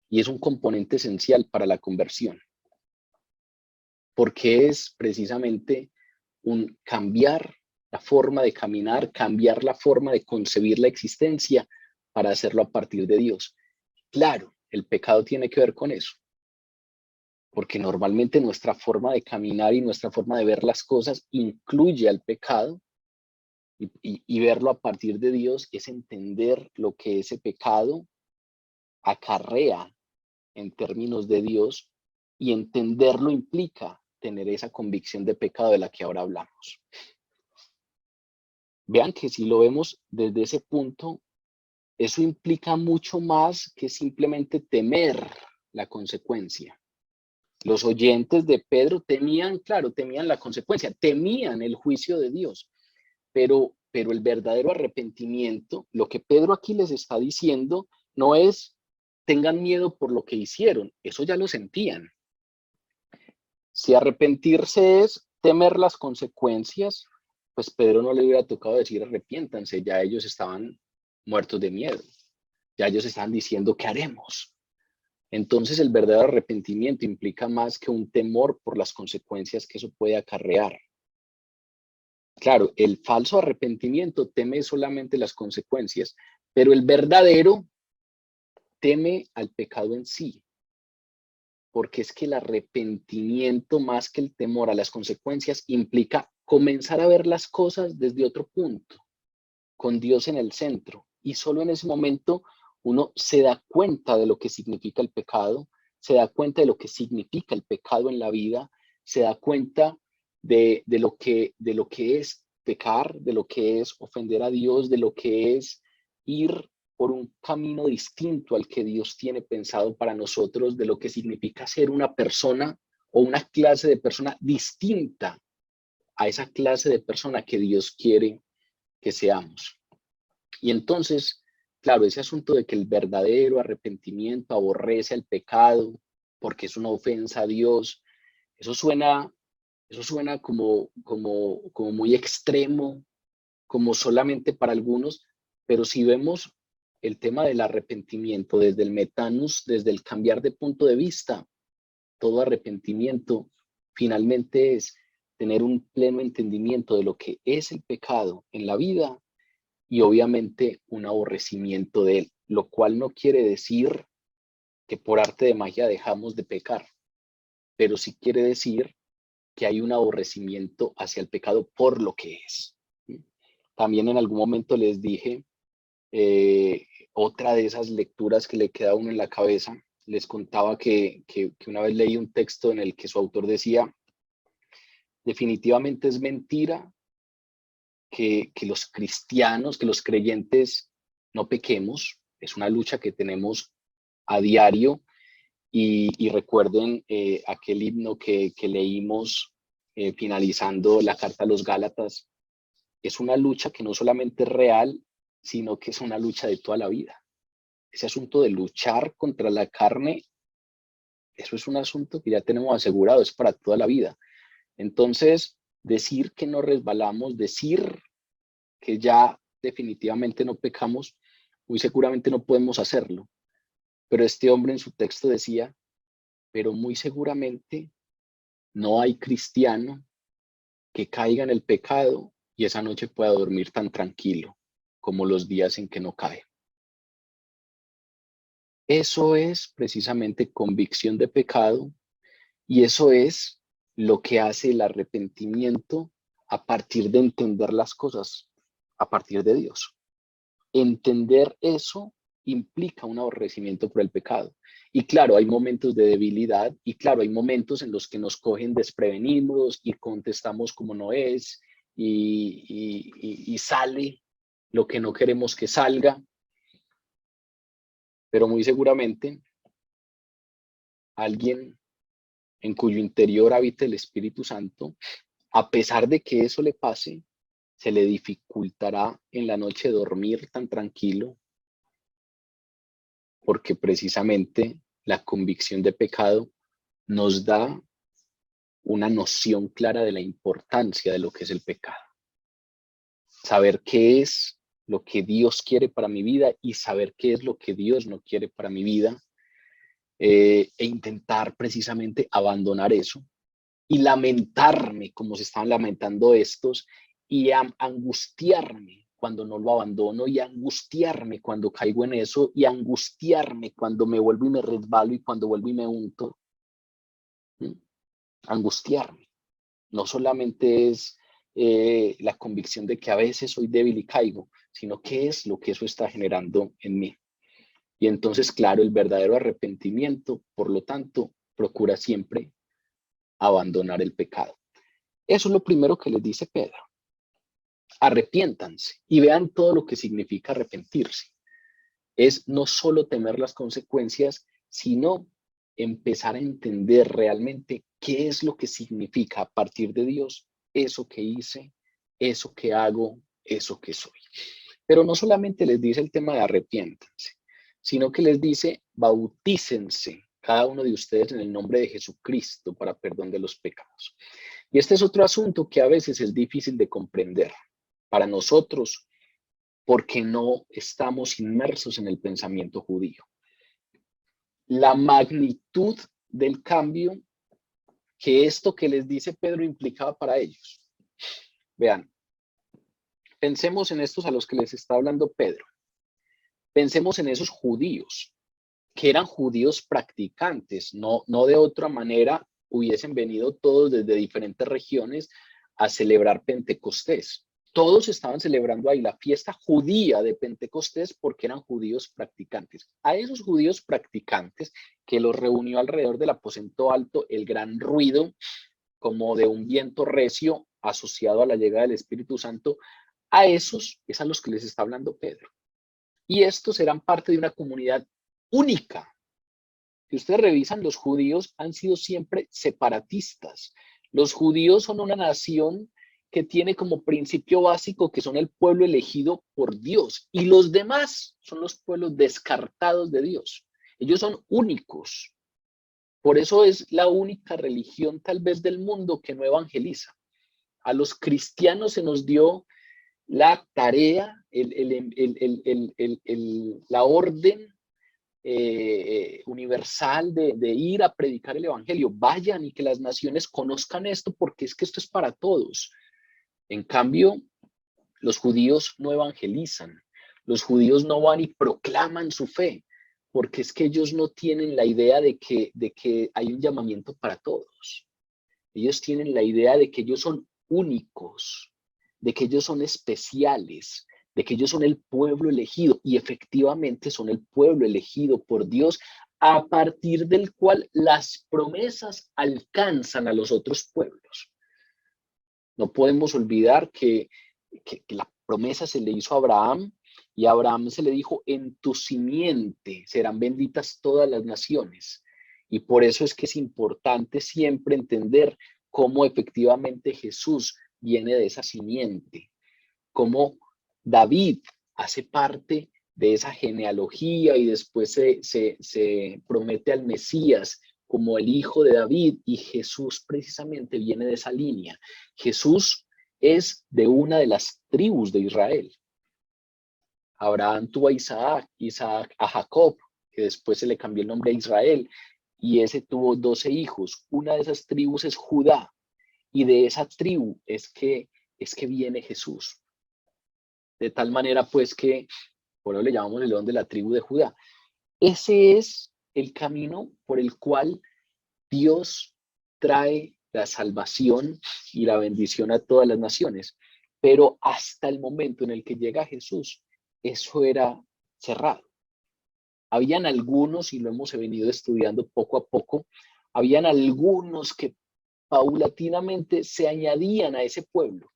Y es un componente esencial para la conversión, porque es precisamente un cambiar la forma de caminar, cambiar la forma de concebir la existencia para hacerlo a partir de Dios. Claro, el pecado tiene que ver con eso, porque normalmente nuestra forma de caminar y nuestra forma de ver las cosas incluye al pecado, y verlo a partir de Dios es entender lo que ese pecado acarrea en términos de Dios, y entenderlo implica tener esa convicción de pecado de la que ahora hablamos. Vean que si lo vemos desde ese punto, eso implica mucho más que simplemente temer la consecuencia. Los oyentes de Pedro temían, claro, temían la consecuencia, temían el juicio de Dios, pero el verdadero arrepentimiento, lo que Pedro aquí les está diciendo, no es tengan miedo por lo que hicieron, eso ya lo sentían. Si arrepentirse es temer las consecuencias, pues Pedro no le hubiera tocado decir arrepiéntanse, ya ellos estaban muertos de miedo, ya ellos estaban diciendo ¿qué haremos? Entonces el verdadero arrepentimiento implica más que un temor por las consecuencias que eso puede acarrear. Claro, el falso arrepentimiento teme solamente las consecuencias, pero el verdadero teme al pecado en sí, porque es que el arrepentimiento, más que el temor a las consecuencias, implica comenzar a ver las cosas desde otro punto, con Dios en el centro. Y solo en ese momento uno se da cuenta de lo que significa el pecado, se da cuenta de lo que significa el pecado en la vida, se da cuenta de lo que es pecar, de lo que es ofender a Dios, de lo que es ir por un camino distinto al que Dios tiene pensado para nosotros, de lo que significa ser una persona o una clase de persona distinta a esa clase de persona que Dios quiere que seamos. Y entonces, claro, ese asunto de que el verdadero arrepentimiento aborrece al pecado porque es una ofensa a Dios, eso suena como muy extremo, como solamente para algunos, pero si vemos el tema del arrepentimiento desde el metanus, desde el cambiar de punto de vista, todo arrepentimiento finalmente es tener un pleno entendimiento de lo que es el pecado en la vida y obviamente un aborrecimiento de él, lo cual no quiere decir que por arte de magia dejamos de pecar, pero sí quiere decir que hay un aborrecimiento hacia el pecado por lo que es. También en algún momento les dije, otra de esas lecturas que le queda a uno en la cabeza, les contaba que una vez leí un texto en el que su autor decía, definitivamente es mentira que los cristianos, que los creyentes no pequemos, es una lucha que tenemos a diario, y recuerden aquel himno que leímos finalizando la carta a los Gálatas, es una lucha que no solamente es real, sino que es una lucha de toda la vida. Ese asunto de luchar contra la carne, eso es un asunto que ya tenemos asegurado, es para toda la vida. Entonces, decir que no resbalamos, decir que ya definitivamente no pecamos, muy seguramente no podemos hacerlo. Pero este hombre en su texto decía, pero muy seguramente no hay cristiano que caiga en el pecado y esa noche pueda dormir tan tranquilo como los días en que no cae. Eso es precisamente convicción de pecado y eso es lo que hace el arrepentimiento a partir de entender las cosas a partir de Dios. Entender eso implica un aborrecimiento por el pecado. Y claro, hay momentos de debilidad y claro, hay momentos en los que nos cogen desprevenidos y contestamos como no es y sale lo que no queremos que salga. Pero muy seguramente alguien en cuyo interior habita el Espíritu Santo, a pesar de que eso le pase, se le dificultará en la noche dormir tan tranquilo, porque precisamente la convicción de pecado nos da una noción clara de la importancia de lo que es el pecado. Saber qué es lo que Dios quiere para mi vida y saber qué es lo que Dios no quiere para mi vida, e intentar precisamente abandonar eso y lamentarme como se estaban lamentando estos y angustiarme cuando no lo abandono y angustiarme cuando caigo en eso y angustiarme cuando me vuelvo y me resbalo y cuando vuelvo y me unto. Angustiarme. No solamente es la convicción de que a veces soy débil y caigo, sino qué es lo que eso está generando en mí. Y entonces, claro, el verdadero arrepentimiento, por lo tanto, procura siempre abandonar el pecado. Eso es lo primero que les dice Pedro. Arrepiéntanse y vean todo lo que significa arrepentirse. Es no solo temer las consecuencias, sino empezar a entender realmente qué es lo que significa a partir de Dios eso que hice, eso que hago, eso que soy. Pero no solamente les dice el tema de arrepiéntanse, sino que les dice bautícense cada uno de ustedes en el nombre de Jesucristo para perdón de los pecados. Y este es otro asunto que a veces es difícil de comprender para nosotros porque no estamos inmersos en el pensamiento judío. La magnitud del cambio que esto que les dice Pedro implicaba para ellos. Vean, pensemos en estos a los que les está hablando Pedro. Pensemos en esos judíos, que eran judíos practicantes, no de otra manera hubiesen venido todos desde diferentes regiones a celebrar Pentecostés. Todos estaban celebrando ahí la fiesta judía de Pentecostés porque eran judíos practicantes. A esos judíos practicantes que los reunió alrededor del aposento alto el gran ruido como de un viento recio asociado a la llegada del Espíritu Santo, a esos es a los que les está hablando Pedro. Y estos eran parte de una comunidad única. Si ustedes revisan, los judíos han sido siempre separatistas. Los judíos son una nación que tiene como principio básico que son el pueblo elegido por Dios y los demás son los pueblos descartados de Dios. Ellos son únicos. Por eso es la única religión tal vez del mundo que no evangeliza. A los cristianos se nos dio la tarea, la orden universal de ir a predicar el evangelio. Vayan y que las naciones conozcan esto porque es que esto es para todos. En cambio, los judíos no evangelizan. Los judíos no van y proclaman su fe porque es que ellos no tienen la idea de que hay un llamamiento para todos. Ellos tienen la idea de que ellos son únicos, de que ellos son especiales, de que ellos son el pueblo elegido y efectivamente son el pueblo elegido por Dios a partir del cual las promesas alcanzan a los otros pueblos. No podemos olvidar que la promesa se le hizo a Abraham y a Abraham se le dijo, en tu simiente serán benditas todas las naciones. Y por eso es que es importante siempre entender cómo efectivamente Jesús viene de esa simiente, cómo David hace parte de esa genealogía y después se promete al Mesías como el hijo de David y Jesús precisamente viene de esa línea. Jesús es de una de las tribus de Israel. Abraham tuvo a Isaac, Isaac a Jacob, que después se le cambió el nombre a Israel, y ese tuvo 12 hijos. Una de esas tribus es Judá, y de esa tribu es que viene Jesús. De tal manera, pues, que por eso le llamamos el león de la tribu de Judá. Ese es el camino por el cual Dios trae la salvación y la bendición a todas las naciones. Pero hasta el momento en el que llega Jesús, eso era cerrado. Habían algunos, y lo hemos venido estudiando poco a poco, habían algunos que paulatinamente se añadían a ese pueblo,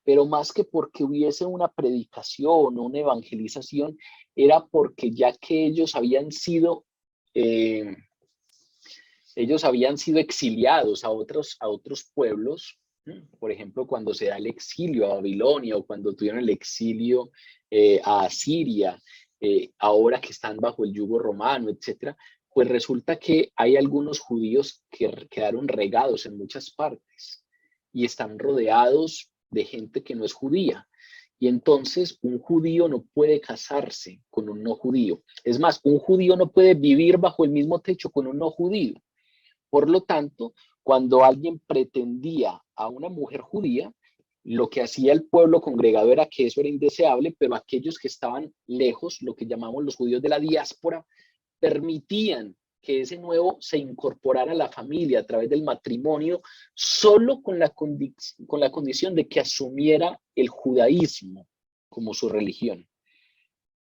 pero más que porque hubiese una predicación o una evangelización, era porque ya que ellos habían sido exiliados a otros pueblos, por ejemplo, cuando se da el exilio a Babilonia o cuando tuvieron el exilio a Asiria, ahora que están bajo el yugo romano, etcétera, pues resulta que hay algunos judíos que quedaron regados en muchas partes y están rodeados de gente que no es judía. Y entonces un judío no puede casarse con un no judío. Es más, un judío no puede vivir bajo el mismo techo con un no judío. Por lo tanto, cuando alguien pretendía a una mujer judía, lo que hacía el pueblo congregado era que eso era indeseable, pero aquellos que estaban lejos, lo que llamamos los judíos de la diáspora, permitían que ese nuevo se incorporara a la familia a través del matrimonio, solo con la condición de que asumiera el judaísmo como su religión.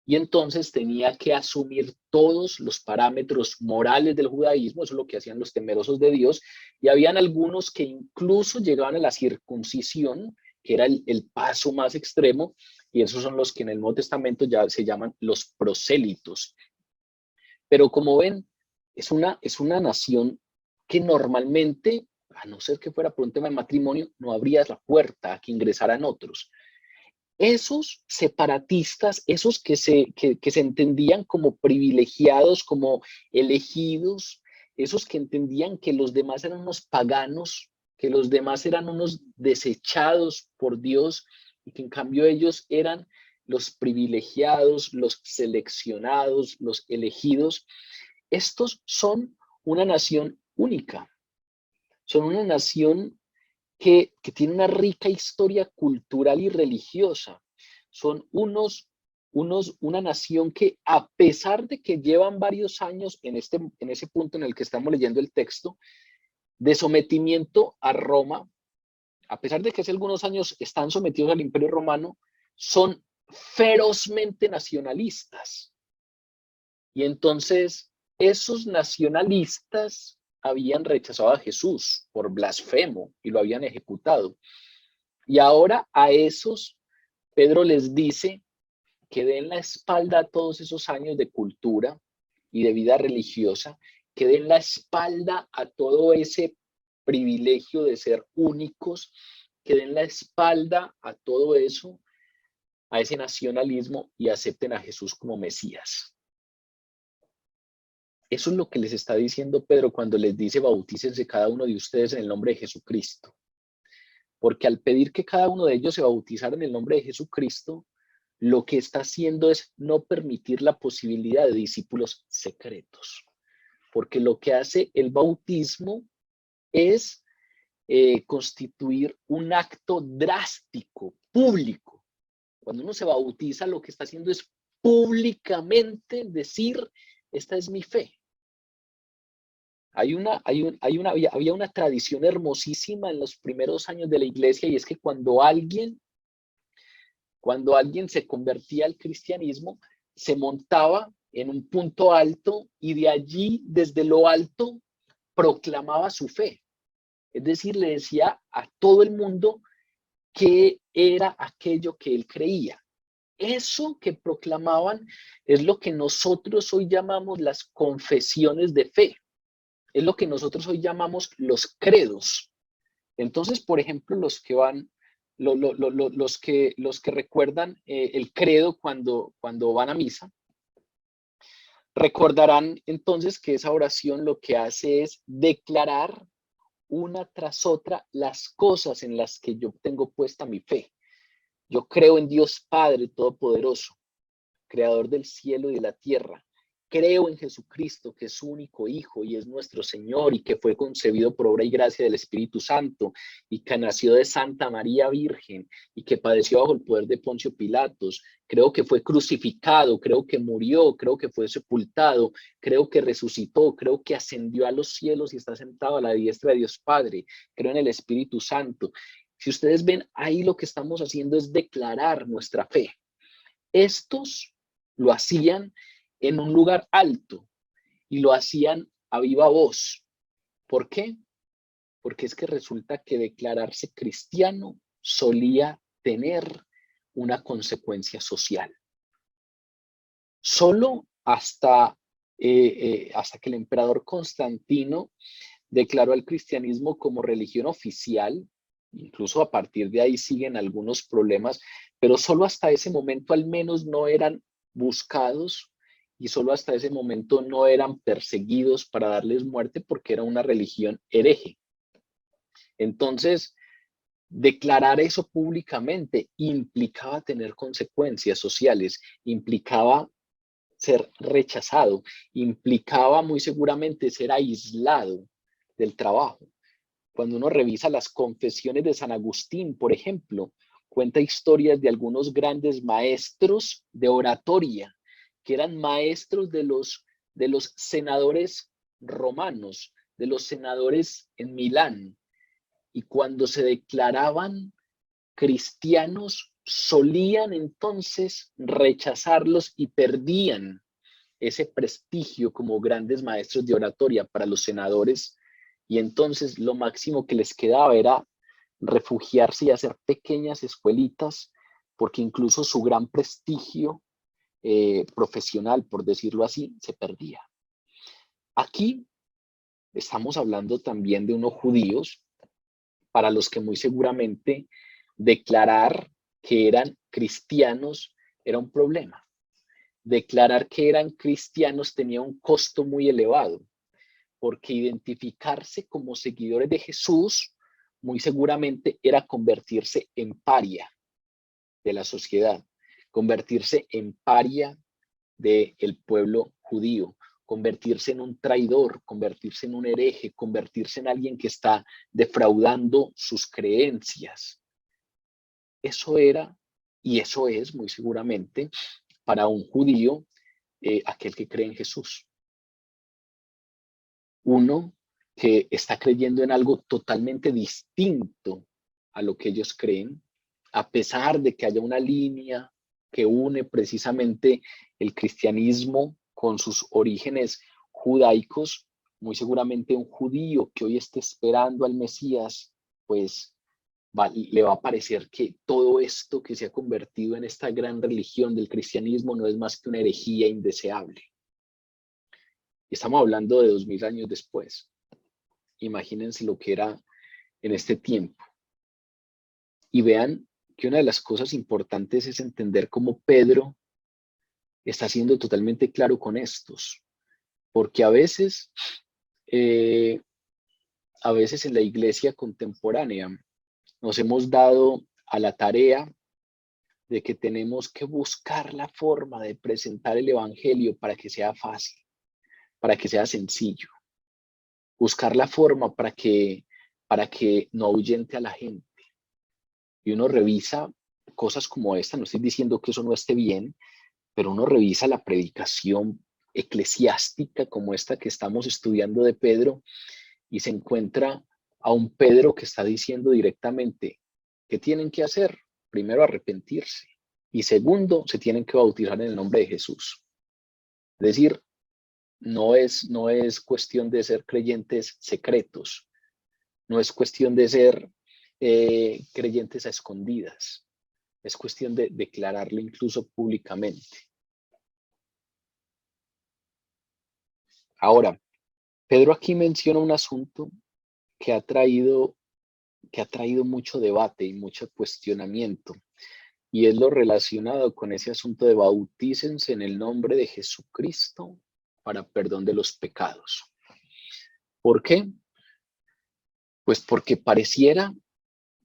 Y entonces tenía que asumir todos los parámetros morales del judaísmo, eso es lo que hacían los temerosos de Dios, y habían algunos que incluso llegaban a la circuncisión, que era el paso más extremo, y esos son los que en el Nuevo Testamento ya se llaman los prosélitos. Pero como ven, es una nación que normalmente, a no ser que fuera por un tema de matrimonio, no abría la puerta a que ingresaran otros. Esos separatistas, esos que se entendían como privilegiados, como elegidos, esos que entendían que los demás eran unos paganos, que los demás eran unos desechados por Dios y que en cambio ellos eran los privilegiados, los seleccionados, los elegidos. Estos son una nación única, son una nación que tiene una rica historia cultural y religiosa. Son una nación que, a pesar de que llevan varios años en ese punto en el que estamos leyendo el texto, de sometimiento a Roma, a pesar de que hace algunos años están sometidos al Imperio Romano, son ferozmente nacionalistas. Y entonces, esos nacionalistas habían rechazado a Jesús por blasfemo y lo habían ejecutado. Y ahora a esos, Pedro les dice que den la espalda a todos esos años de cultura y de vida religiosa, que den la espalda a todo ese privilegio de ser únicos, que den la espalda a todo eso, a ese nacionalismo y acepten a Jesús como Mesías. Eso es lo que les está diciendo Pedro cuando les dice: bautícense cada uno de ustedes en el nombre de Jesucristo. Porque al pedir que cada uno de ellos se bautizara en el nombre de Jesucristo, lo que está haciendo es no permitir la posibilidad de discípulos secretos. Porque lo que hace el bautismo es constituir un acto drástico, público. Cuando uno se bautiza, lo que está haciendo es públicamente decir: esta es mi fe. Había una tradición hermosísima en los primeros años de la iglesia, y es que cuando alguien se convertía al cristianismo, se montaba en un punto alto y de allí, desde lo alto, proclamaba su fe. Es decir, le decía a todo el mundo qué era aquello que él creía. Eso que proclamaban es lo que nosotros hoy llamamos las confesiones de fe. Es lo que nosotros hoy llamamos los credos. Entonces, por ejemplo, los que recuerdan el credo cuando van a misa, recordarán entonces que esa oración lo que hace es declarar una tras otra las cosas en las que yo tengo puesta mi fe. Yo creo en Dios Padre Todopoderoso, creador del cielo y de la tierra, creo en Jesucristo, que es su único Hijo y es nuestro Señor y que fue concebido por obra y gracia del Espíritu Santo y que nació de Santa María Virgen y que padeció bajo el poder de Poncio Pilatos. Creo que fue crucificado, creo que murió, creo que fue sepultado, creo que resucitó, creo que ascendió a los cielos y está sentado a la diestra de Dios Padre. Creo en el Espíritu Santo. Si ustedes ven, ahí lo que estamos haciendo es declarar nuestra fe. Estos lo hacían en un lugar alto y lo hacían a viva voz. ¿Por qué? Porque es que resulta que declararse cristiano solía tener una consecuencia social. Solo hasta que el emperador Constantino declaró al cristianismo como religión oficial, incluso a partir de ahí siguen algunos problemas, pero solo hasta ese momento al menos no eran buscados y solo hasta ese momento no eran perseguidos para darles muerte porque era una religión hereje. Entonces, declarar eso públicamente implicaba tener consecuencias sociales, implicaba ser rechazado, implicaba muy seguramente ser aislado del trabajo. Cuando uno revisa las confesiones de San Agustín, por ejemplo, cuenta historias de algunos grandes maestros de oratoria, que eran maestros de los senadores romanos, de los senadores en Milán, y cuando se declaraban cristianos, solían entonces rechazarlos y perdían ese prestigio como grandes maestros de oratoria para los senadores, y entonces lo máximo que les quedaba era refugiarse y hacer pequeñas escuelitas, porque incluso su gran prestigio profesional, por decirlo así, se perdía. Aquí estamos hablando también de unos judíos para los que muy seguramente declarar que eran cristianos era un problema. Declarar que eran cristianos tenía un costo muy elevado, porque identificarse como seguidores de Jesús muy seguramente era convertirse en paria de la sociedad, convertirse en paria del pueblo judío, convertirse en un traidor, convertirse en un hereje, convertirse en alguien que está defraudando sus creencias. Eso era y eso es muy seguramente para un judío aquel que cree en Jesús. Uno que está creyendo en algo totalmente distinto a lo que ellos creen, a pesar de que haya una línea que une precisamente el cristianismo con sus orígenes judaicos, muy seguramente un judío que hoy esté esperando al Mesías, pues le va a parecer que todo esto que se ha convertido en esta gran religión del cristianismo no es más que una herejía indeseable. Estamos hablando de 2000 años después. Imagínense lo que era en este tiempo. Y vean que una de las cosas importantes es entender cómo Pedro está siendo totalmente claro con estos. Porque a veces en la iglesia contemporánea nos hemos dado a la tarea de que tenemos que buscar la forma de presentar el evangelio para que sea fácil, para que sea sencillo. Buscar la forma para que no ahuyente a la gente. Y uno revisa cosas como esta, no estoy diciendo que eso no esté bien, pero uno revisa la predicación eclesiástica como esta que estamos estudiando de Pedro y se encuentra a un Pedro que está diciendo directamente, ¿qué tienen que hacer? Primero, arrepentirse y segundo, se tienen que bautizar en el nombre de Jesús. Es decir, no es cuestión de ser creyentes secretos, no es cuestión de ser creyentes a escondidas, es cuestión de declararlo incluso públicamente. Ahora, Pedro aquí menciona un asunto que ha traído mucho debate y mucho cuestionamiento, y es lo relacionado con ese asunto de bautícense en el nombre de Jesucristo para perdón de los pecados. ¿Por qué? Pues porque pareciera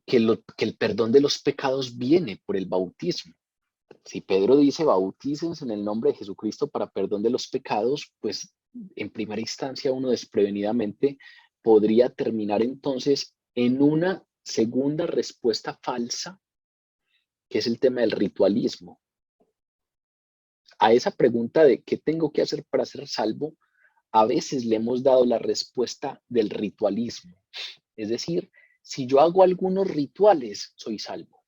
que el perdón de los pecados viene por el bautismo. Si Pedro dice bautícense en el nombre de Jesucristo para perdón de los pecados, pues en primera instancia uno desprevenidamente podría terminar entonces en una segunda respuesta falsa, que es el tema del ritualismo. A esa pregunta de qué tengo que hacer para ser salvo, a veces le hemos dado la respuesta del ritualismo. Es decir, si yo hago algunos rituales, soy salvo.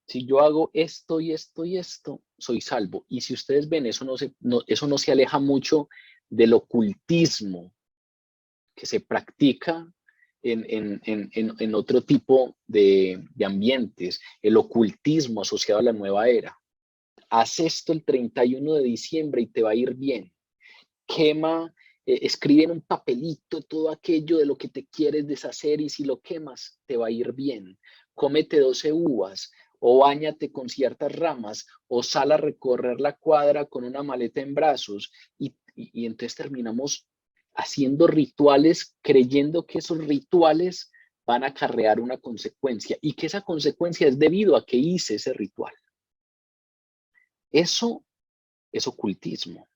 Si yo hago esto y esto y esto, soy salvo. Y si ustedes ven, eso no se aleja mucho del ocultismo que se practica en otro tipo de ambientes, el ocultismo asociado a la nueva era. Haz esto el 31 de diciembre y te va a ir bien. Quema, escribe en un papelito todo aquello de lo que te quieres deshacer y si lo quemas, te va a ir bien. Cómete 12 uvas o báñate con ciertas ramas o sal a recorrer la cuadra con una maleta en brazos y entonces terminamos haciendo rituales creyendo que esos rituales van a acarrear una consecuencia y que esa consecuencia es debido a que hice ese ritual. Eso es ocultismo.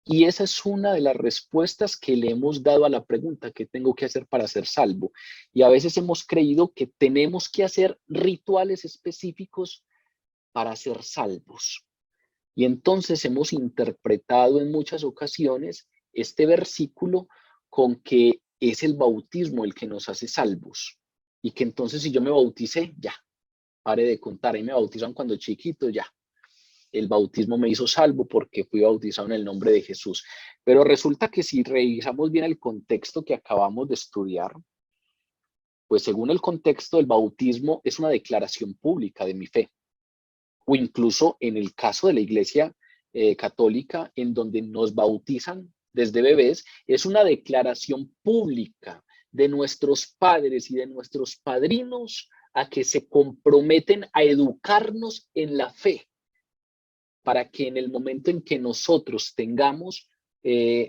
Y esa es una de las respuestas que le hemos dado a la pregunta, ¿qué tengo que hacer para ser salvo? Y a veces hemos creído que tenemos que hacer rituales específicos para ser salvos. Y entonces hemos interpretado en muchas ocasiones este versículo con que es el bautismo el que nos hace salvos. Y que entonces si yo me bauticé, ya, pare de contar, ahí me bautizan cuando chiquito, ya. El bautismo me hizo salvo porque fui bautizado en el nombre de Jesús. Pero resulta que si revisamos bien el contexto que acabamos de estudiar, pues según el contexto, el bautismo es una declaración pública de mi fe. O incluso en el caso de la Iglesia católica, en donde nos bautizan desde bebés, es una declaración pública de nuestros padres y de nuestros padrinos a que se comprometen a educarnos en la fe, para que en el momento en que nosotros tengamos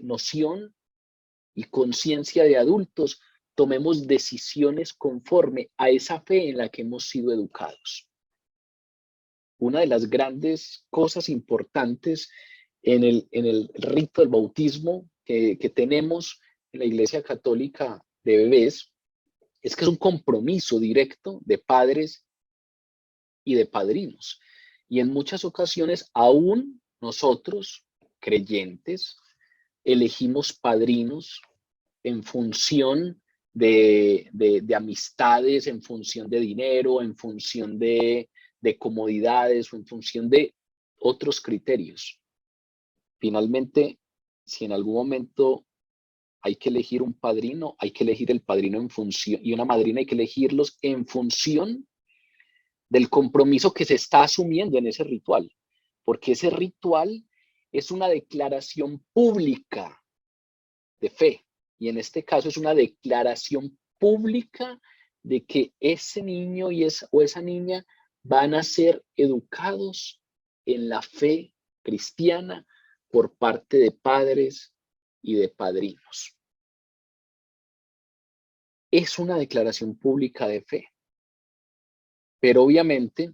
noción y conciencia de adultos, tomemos decisiones conforme a esa fe en la que hemos sido educados. Una de las grandes cosas importantes en el rito del bautismo que tenemos en la Iglesia Católica de bebés es que es un compromiso directo de padres y de padrinos. Y en muchas ocasiones, aún nosotros, creyentes, elegimos padrinos en función de amistades, en función de dinero, en función de comodidades o en función de otros criterios. Finalmente, si en algún momento hay que elegir un padrino, hay que elegir el padrino en función, y una madrina hay que elegirlos en función del compromiso que se está asumiendo en ese ritual, porque ese ritual es una declaración pública de fe, y en este caso es una declaración pública de que ese niño o esa niña van a ser educados en la fe cristiana por parte de padres y de padrinos. Es una declaración pública de fe. Pero obviamente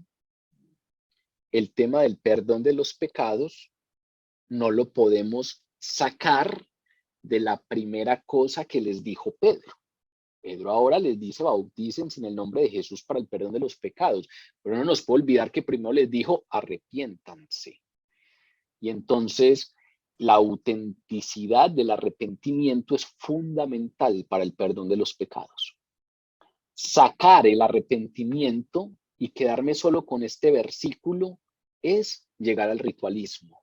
el tema del perdón de los pecados no lo podemos sacar de la primera cosa que les dijo Pedro. Pedro ahora les dice, bautícense en el nombre de Jesús para el perdón de los pecados. Pero no nos puede olvidar que primero les dijo, arrepiéntanse. Y entonces la autenticidad del arrepentimiento es fundamental para el perdón de los pecados. Sacar el arrepentimiento y quedarme solo con este versículo es llegar al ritualismo,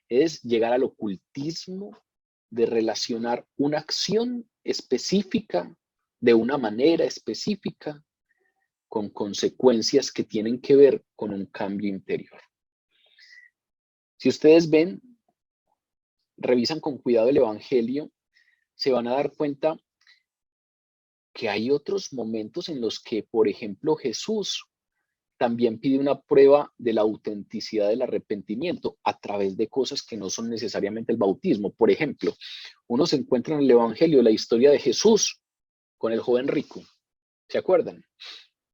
es llegar al ocultismo de relacionar una acción específica de una manera específica con consecuencias que tienen que ver con un cambio interior. Si ustedes ven, revisan con cuidado el Evangelio, se van a dar cuenta que hay otros momentos en los que, por ejemplo, Jesús también pide una prueba de la autenticidad del arrepentimiento a través de cosas que no son necesariamente el bautismo. Por ejemplo, uno se encuentra en el Evangelio la historia de Jesús con el joven rico. ¿Se acuerdan?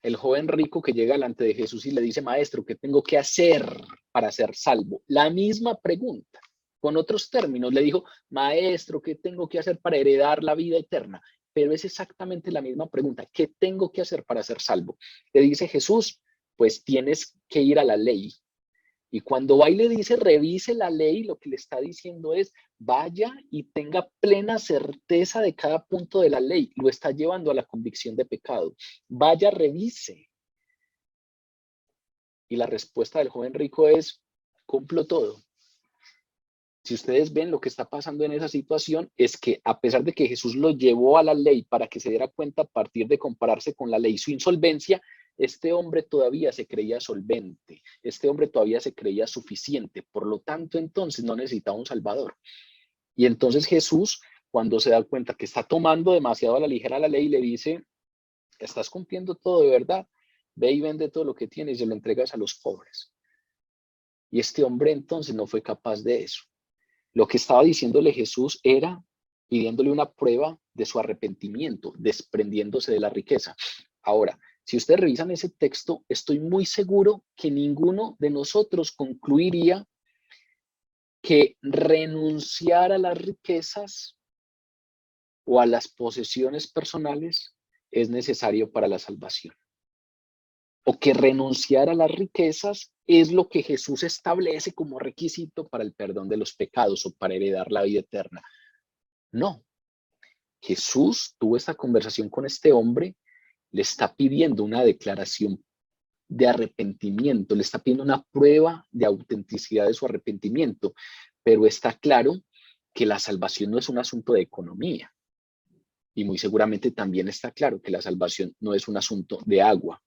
El joven rico que llega delante de Jesús y le dice, maestro, ¿qué tengo que hacer para ser salvo? La misma pregunta, con otros términos, le dijo, maestro, ¿qué tengo que hacer para heredar la vida eterna? Pero es exactamente la misma pregunta, ¿qué tengo que hacer para ser salvo? Le dice Jesús, pues tienes que ir a la ley. Y cuando va y le dice, revise la ley, lo que le está diciendo es, vaya y tenga plena certeza de cada punto de la ley. Lo está llevando a la convicción de pecado. Vaya, revise. Y la respuesta del joven rico es, cumplo todo. Si ustedes ven lo que está pasando en esa situación, es que a pesar de que Jesús lo llevó a la ley para que se diera cuenta a partir de compararse con la ley su insolvencia, este hombre todavía se creía solvente, este hombre todavía se creía suficiente, por lo tanto entonces no necesitaba un salvador. Y entonces Jesús, cuando se da cuenta que está tomando demasiado a la ligera la ley, le dice, estás cumpliendo todo de verdad, ve y vende todo lo que tienes y se lo entregas a los pobres. Y este hombre entonces no fue capaz de eso. Lo que estaba diciéndole Jesús era pidiéndole una prueba de su arrepentimiento, desprendiéndose de la riqueza. Ahora, si ustedes revisan ese texto, estoy muy seguro que ninguno de nosotros concluiría que renunciar a las riquezas o a las posesiones personales es necesario para la salvación. O que renunciar a las riquezas es lo que Jesús establece como requisito para el perdón de los pecados o para heredar la vida eterna. No, Jesús tuvo esta conversación con este hombre, le está pidiendo una declaración de arrepentimiento, le está pidiendo una prueba de autenticidad de su arrepentimiento, pero está claro que la salvación no es un asunto de economía y muy seguramente también está claro que la salvación no es un asunto de agua.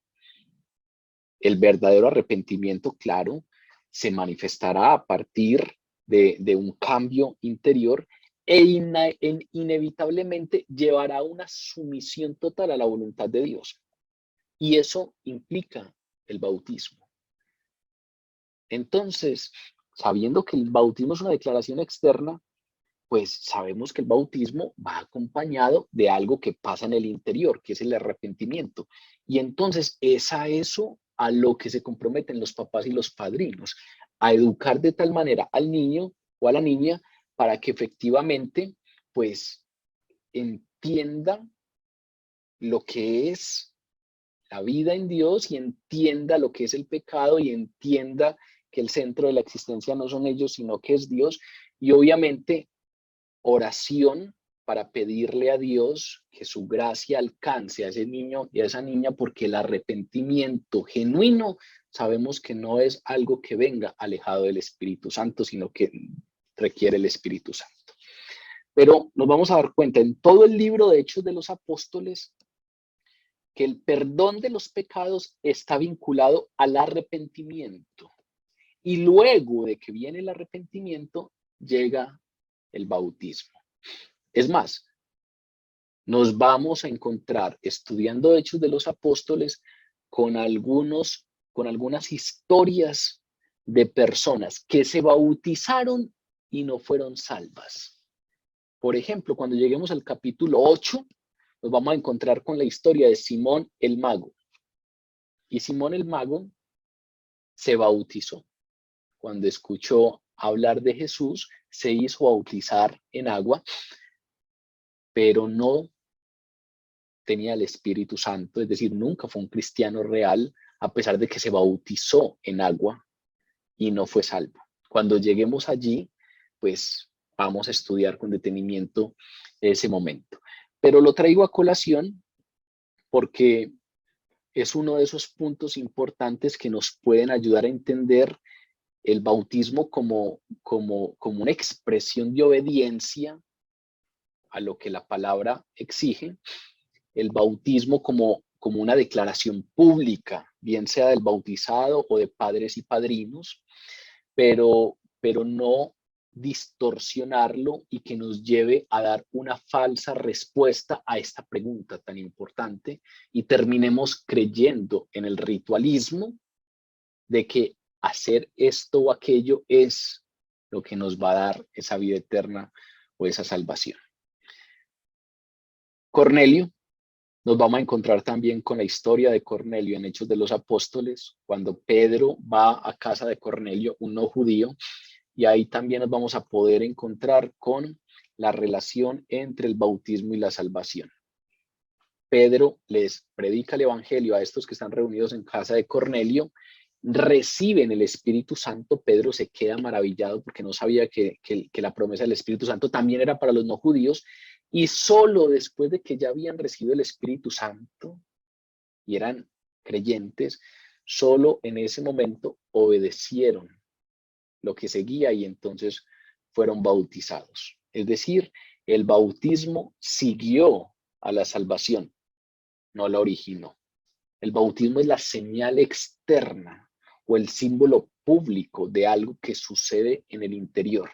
El verdadero arrepentimiento, claro, se manifestará a partir de un cambio interior e inevitablemente llevará a una sumisión total a la voluntad de Dios. Y eso implica el bautismo. Entonces, sabiendo que el bautismo es una declaración externa, pues sabemos que el bautismo va acompañado de algo que pasa en el interior, que es el arrepentimiento. Y entonces es a eso a lo que se comprometen los papás y los padrinos, a educar de tal manera al niño o a la niña para que efectivamente, pues, entienda lo que es la vida en Dios y entienda lo que es el pecado y entienda que el centro de la existencia no son ellos, sino que es Dios. Y obviamente oración para pedirle a Dios que su gracia alcance a ese niño y a esa niña, porque el arrepentimiento genuino sabemos que no es algo que venga alejado del Espíritu Santo, sino que requiere el Espíritu Santo. Pero nos vamos a dar cuenta en todo el libro de Hechos de los Apóstoles que el perdón de los pecados está vinculado al arrepentimiento. Y luego de que viene el arrepentimiento, llega el bautismo. Es más, nos vamos a encontrar estudiando Hechos de los Apóstoles con algunas historias de personas que se bautizaron y no fueron salvas. Por ejemplo, cuando lleguemos al capítulo 8, nos vamos a encontrar con la historia de Simón el Mago. Y Simón el Mago se bautizó. Cuando escuchó hablar de Jesús, se hizo bautizar en agua, pero no tenía el Espíritu Santo, es decir, nunca fue un cristiano real, a pesar de que se bautizó en agua y no fue salvo. Cuando lleguemos allí, pues vamos a estudiar con detenimiento ese momento. Pero lo traigo a colación porque es uno de esos puntos importantes que nos pueden ayudar a entender el bautismo como una expresión de obediencia a lo que la palabra exige, el bautismo como una declaración pública, bien sea del bautizado o de padres y padrinos, pero no distorsionarlo y que nos lleve a dar una falsa respuesta a esta pregunta tan importante y terminemos creyendo en el ritualismo de que hacer esto o aquello es lo que nos va a dar esa vida eterna o esa salvación. Cornelio Nos vamos a encontrar también con la historia de Cornelio en Hechos de los Apóstoles, cuando Pedro va a casa de Cornelio, un no judío, y ahí también nos vamos a poder encontrar con la relación entre el bautismo y la salvación. Pedro les predica el evangelio a estos que están reunidos en casa de Cornelio, reciben el Espíritu Santo. Pedro se queda maravillado porque no sabía que la promesa del Espíritu Santo también era para los no judíos, y solo después de que ya habían recibido el Espíritu Santo y eran creyentes, solo en ese momento obedecieron lo que seguía y entonces fueron bautizados. Es decir, el bautismo siguió a la salvación, no la originó. El bautismo es la señal externa o el símbolo público de algo que sucede en el interior.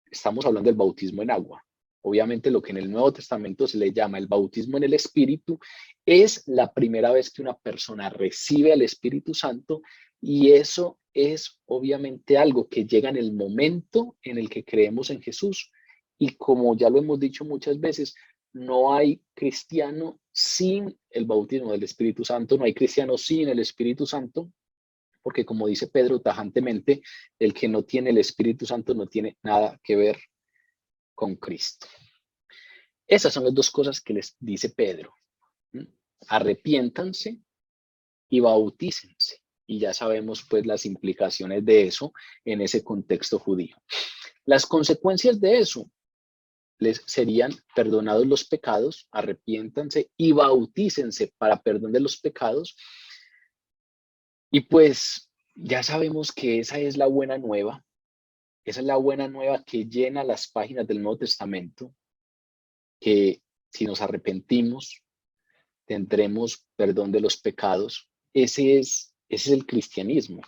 Estamos hablando del bautismo en agua. Obviamente lo que en el Nuevo Testamento se le llama el bautismo en el Espíritu es la primera vez que una persona recibe al Espíritu Santo, y eso es obviamente algo que llega en el momento en el que creemos en Jesús. Y como ya lo hemos dicho muchas veces, no hay cristiano sin el bautismo del Espíritu Santo, no hay cristiano sin el Espíritu Santo, porque como dice Pedro tajantemente, el que no tiene el Espíritu Santo no tiene nada que ver con Cristo. Esas son las dos cosas que les dice Pedro. Arrepiéntanse y bautícense. Y ya sabemos pues las implicaciones de eso en ese contexto judío. Las consecuencias de eso les serían perdonados los pecados, arrepiéntanse y bautícense para perdón de los pecados. Y pues ya sabemos que esa es la buena nueva. Esa es la buena nueva que llena las páginas del Nuevo Testamento, que si nos arrepentimos, tendremos perdón de los pecados. Ese es el cristianismo.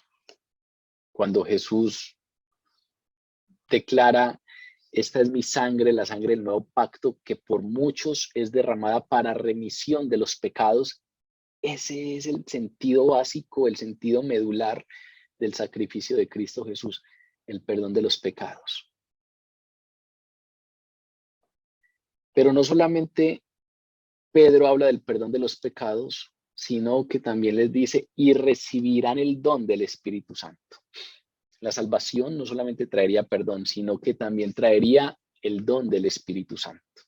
Cuando Jesús declara: esta es mi sangre, la sangre del nuevo pacto, que por muchos es derramada para remisión de los pecados. Ese es el sentido básico, el sentido medular del sacrificio de Cristo Jesús, el perdón de los pecados. Pero no solamente Pedro habla del perdón de los pecados, sino que también les dice: y recibirán el don del Espíritu Santo. La salvación no solamente traería perdón, sino que también traería el don del Espíritu Santo.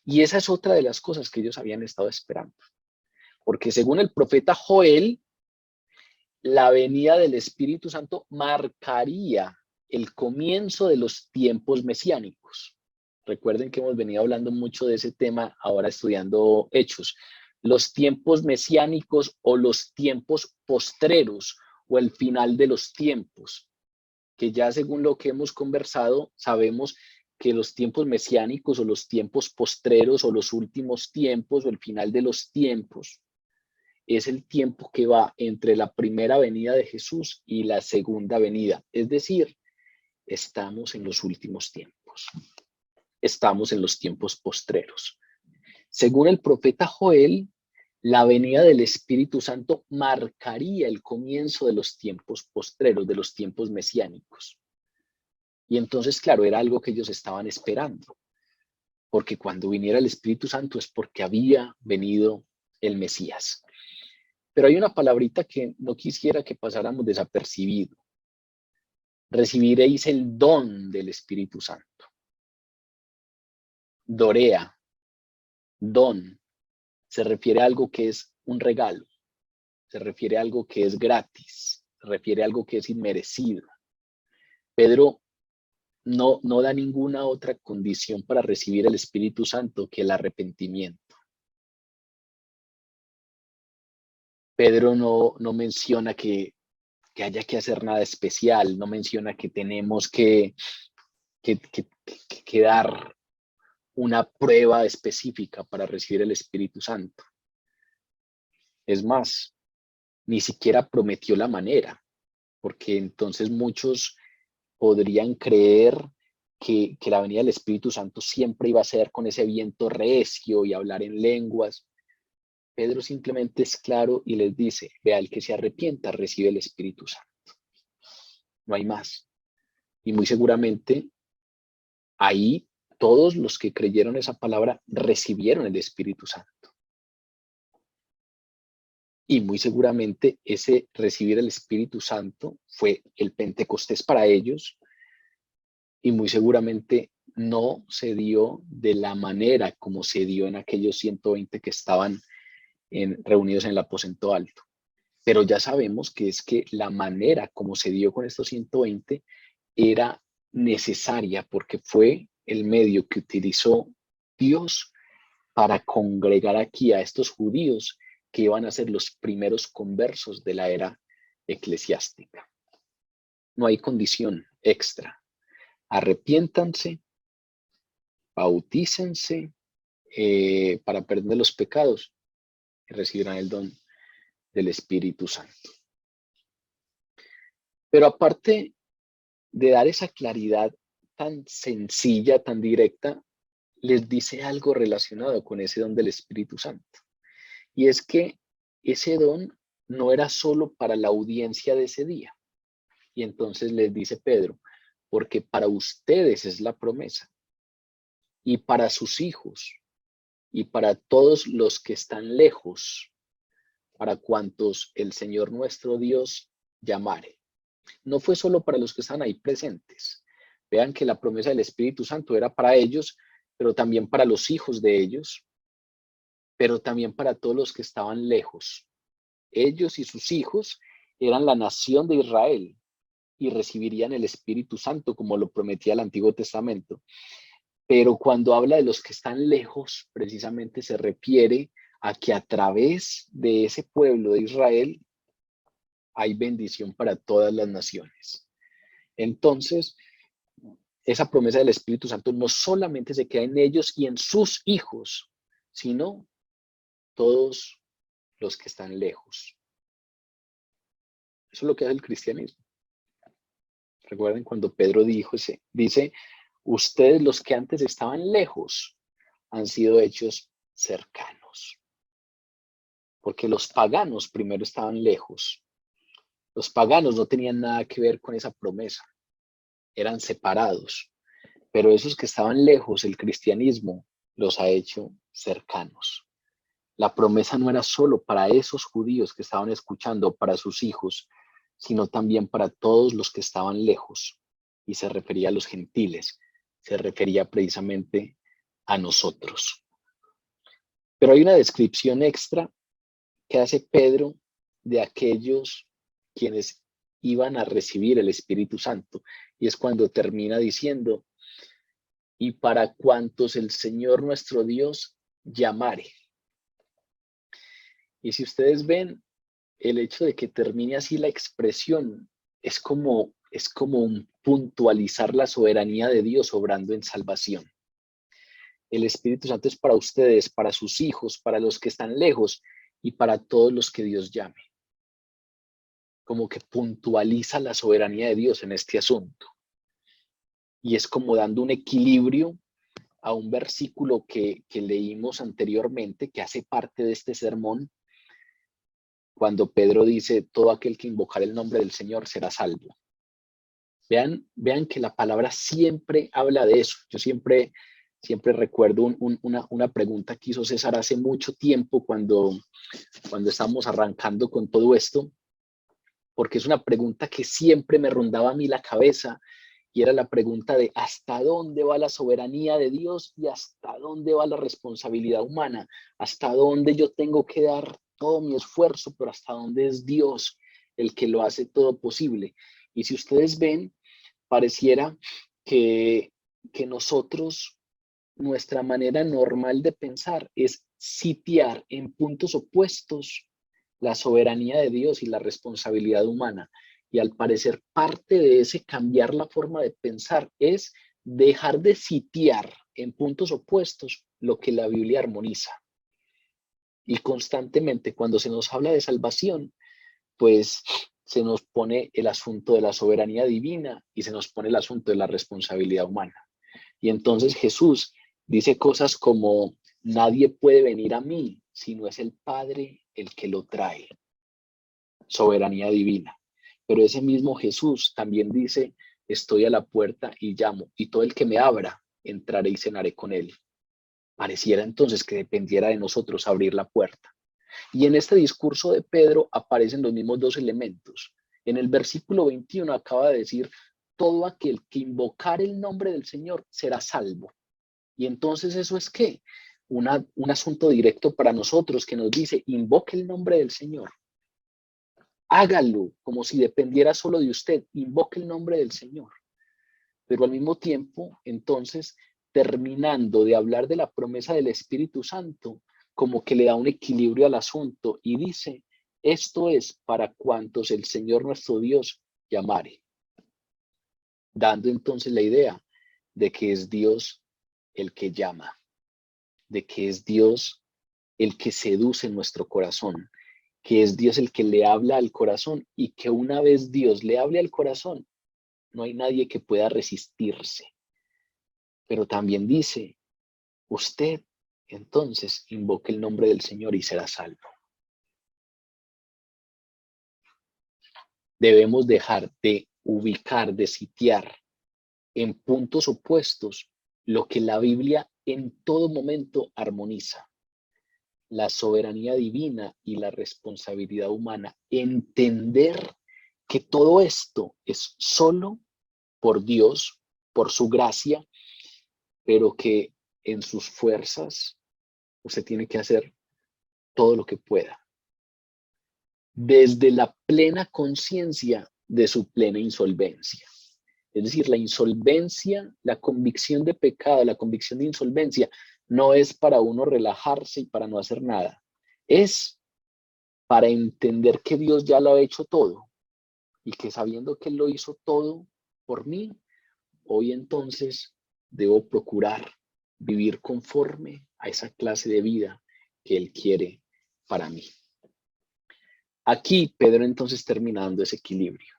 Y esa es otra de las cosas que ellos habían estado esperando. Porque según el profeta Joel, la venida del Espíritu Santo marcaría el comienzo de los tiempos mesiánicos. Recuerden que hemos venido hablando mucho de ese tema ahora estudiando Hechos. Los tiempos mesiánicos o los tiempos postreros o el final de los tiempos, que ya según lo que hemos conversado, sabemos que los tiempos mesiánicos o los tiempos postreros o los últimos tiempos o el final de los tiempos es el tiempo que va entre la primera venida de Jesús y la segunda venida. Es decir, estamos en los últimos tiempos. Estamos en los tiempos postreros. Según el profeta Joel, la venida del Espíritu Santo marcaría el comienzo de los tiempos postreros, de los tiempos mesiánicos. Y entonces, claro, era algo que ellos estaban esperando, porque cuando viniera el Espíritu Santo es porque había venido el Mesías. Pero hay una palabrita que no quisiera que pasáramos desapercibido. Recibiréis el don del Espíritu Santo. Dorea, don, se refiere a algo que es un regalo, se refiere a algo que es gratis, se refiere a algo que es inmerecido. Pedro no da ninguna otra condición para recibir el Espíritu Santo que el arrepentimiento. Pedro no menciona que haya que hacer nada especial, no menciona que tenemos que dar una prueba específica para recibir el Espíritu Santo. Es más, ni siquiera prometió la manera, porque entonces muchos podrían creer que la venida del Espíritu Santo siempre iba a ser con ese viento recio y hablar en lenguas. Pedro simplemente es claro y les dice: vea, el que se arrepienta recibe el Espíritu Santo. No hay más. Y muy seguramente ahí todos los que creyeron esa palabra recibieron el Espíritu Santo. Y muy seguramente ese recibir el Espíritu Santo fue el Pentecostés para ellos, y muy seguramente no se dio de la manera como se dio en aquellos 120 que estaban reunidos en el aposento alto. Pero ya sabemos que es que la manera como se dio con estos 120 era necesaria, porque fue el medio que utilizó Dios para congregar aquí a estos judíos que iban a ser los primeros conversos de la era eclesiástica. No hay condición extra. Arrepiéntanse, bautícense para perder los pecados y recibirán el don del Espíritu Santo. Pero aparte de dar esa claridad tan sencilla, tan directa, les dice algo relacionado con ese don del Espíritu Santo. Y es que ese don no era solo para la audiencia de ese día. Y entonces les dice Pedro, porque para ustedes es la promesa, y para sus hijos, y para todos los que están lejos, para cuantos el Señor nuestro Dios llamare. No fue solo para los que están ahí presentes. Vean que la promesa del Espíritu Santo era para ellos, pero también para los hijos de ellos, pero también para todos los que estaban lejos. Ellos y sus hijos eran la nación de Israel y recibirían el Espíritu Santo como lo prometía el Antiguo Testamento. Pero cuando habla de los que están lejos, precisamente se refiere a que a través de ese pueblo de Israel hay bendición para todas las naciones. Entonces, esa promesa del Espíritu Santo no solamente se queda en ellos y en sus hijos, sino todos los que están lejos. Eso es lo que hace el cristianismo. Recuerden cuando Pedro dice, ustedes los que antes estaban lejos han sido hechos cercanos. Porque los paganos primero estaban lejos. Los paganos no tenían nada que ver con esa promesa. Eran separados. Pero esos que estaban lejos, el cristianismo los ha hecho cercanos. La promesa no era solo para esos judíos que estaban escuchando, para sus hijos, sino también para todos los que estaban lejos. Y se refería a los gentiles, se refería precisamente a nosotros. Pero hay una descripción extra que hace Pedro de aquellos quienes iban a recibir el Espíritu Santo. Y es cuando termina diciendo, y para cuantos el Señor nuestro Dios llamare. Y si ustedes ven, el hecho de que termine así la expresión es como un puntualizar la soberanía de Dios obrando en salvación. El Espíritu Santo es para ustedes, para sus hijos, para los que están lejos y para todos los que Dios llame. Como que puntualiza la soberanía de Dios en este asunto. Y es como dando un equilibrio a un versículo que leímos anteriormente, que hace parte de este sermón, cuando Pedro dice, todo aquel que invocar el nombre del Señor será salvo. Vean que la palabra siempre habla de eso. Yo siempre recuerdo una pregunta que hizo César hace mucho tiempo cuando estábamos arrancando con todo esto, porque es una pregunta que siempre me rondaba a mí la cabeza, y era la pregunta de ¿hasta dónde va la soberanía de Dios y hasta dónde va la responsabilidad humana? ¿Hasta dónde yo tengo que dar todo mi esfuerzo, pero hasta dónde es Dios el que lo hace todo posible? Y si ustedes ven, pareciera que nosotros, nuestra manera normal de pensar es sitiar en puntos opuestos la soberanía de Dios y la responsabilidad humana. Y al parecer parte de ese cambiar la forma de pensar es dejar de sitiar en puntos opuestos lo que la Biblia armoniza. Y constantemente cuando se nos habla de salvación, pues se nos pone el asunto de la soberanía divina y se nos pone el asunto de la responsabilidad humana. Y entonces Jesús dice cosas como, nadie puede venir a mí si no es el Padre el que lo trae. Soberanía divina. Pero ese mismo Jesús también dice, estoy a la puerta y llamo, y todo el que me abra, entraré y cenaré con él. Pareciera entonces que dependiera de nosotros abrir la puerta. Y en este discurso de Pedro aparecen los mismos dos elementos. En el versículo 21 acaba de decir, todo aquel que invocar el nombre del Señor será salvo. Y entonces eso es ¿qué? Un asunto directo para nosotros que nos dice, invoque el nombre del Señor. Hágalo como si dependiera solo de usted, invoque el nombre del Señor. Pero al mismo tiempo, entonces, terminando de hablar de la promesa del Espíritu Santo, como que le da un equilibrio al asunto y dice, esto es para cuantos el Señor nuestro Dios llamare. Dando entonces la idea de que es Dios el que llama, de que es Dios el que seduce nuestro corazón, que es Dios el que le habla al corazón y que una vez Dios le hable al corazón, no hay nadie que pueda resistirse. Pero también dice, usted entonces invoque el nombre del Señor y será salvo. Debemos dejar de ubicar, de sitiar en puntos opuestos lo que la Biblia en todo momento armoniza. La soberanía divina y la responsabilidad humana. Entender que todo esto es solo por Dios, por su gracia, pero que en sus fuerzas usted tiene que hacer todo lo que pueda. Desde la plena conciencia de su plena insolvencia. Es decir, la insolvencia, la convicción de pecado, la convicción de insolvencia, no es para uno relajarse y para no hacer nada. Es para entender que Dios ya lo ha hecho todo y que sabiendo que Él lo hizo todo por mí, hoy entonces debo procurar vivir conforme a esa clase de vida que Él quiere para mí. Aquí Pedro entonces terminando ese equilibrio,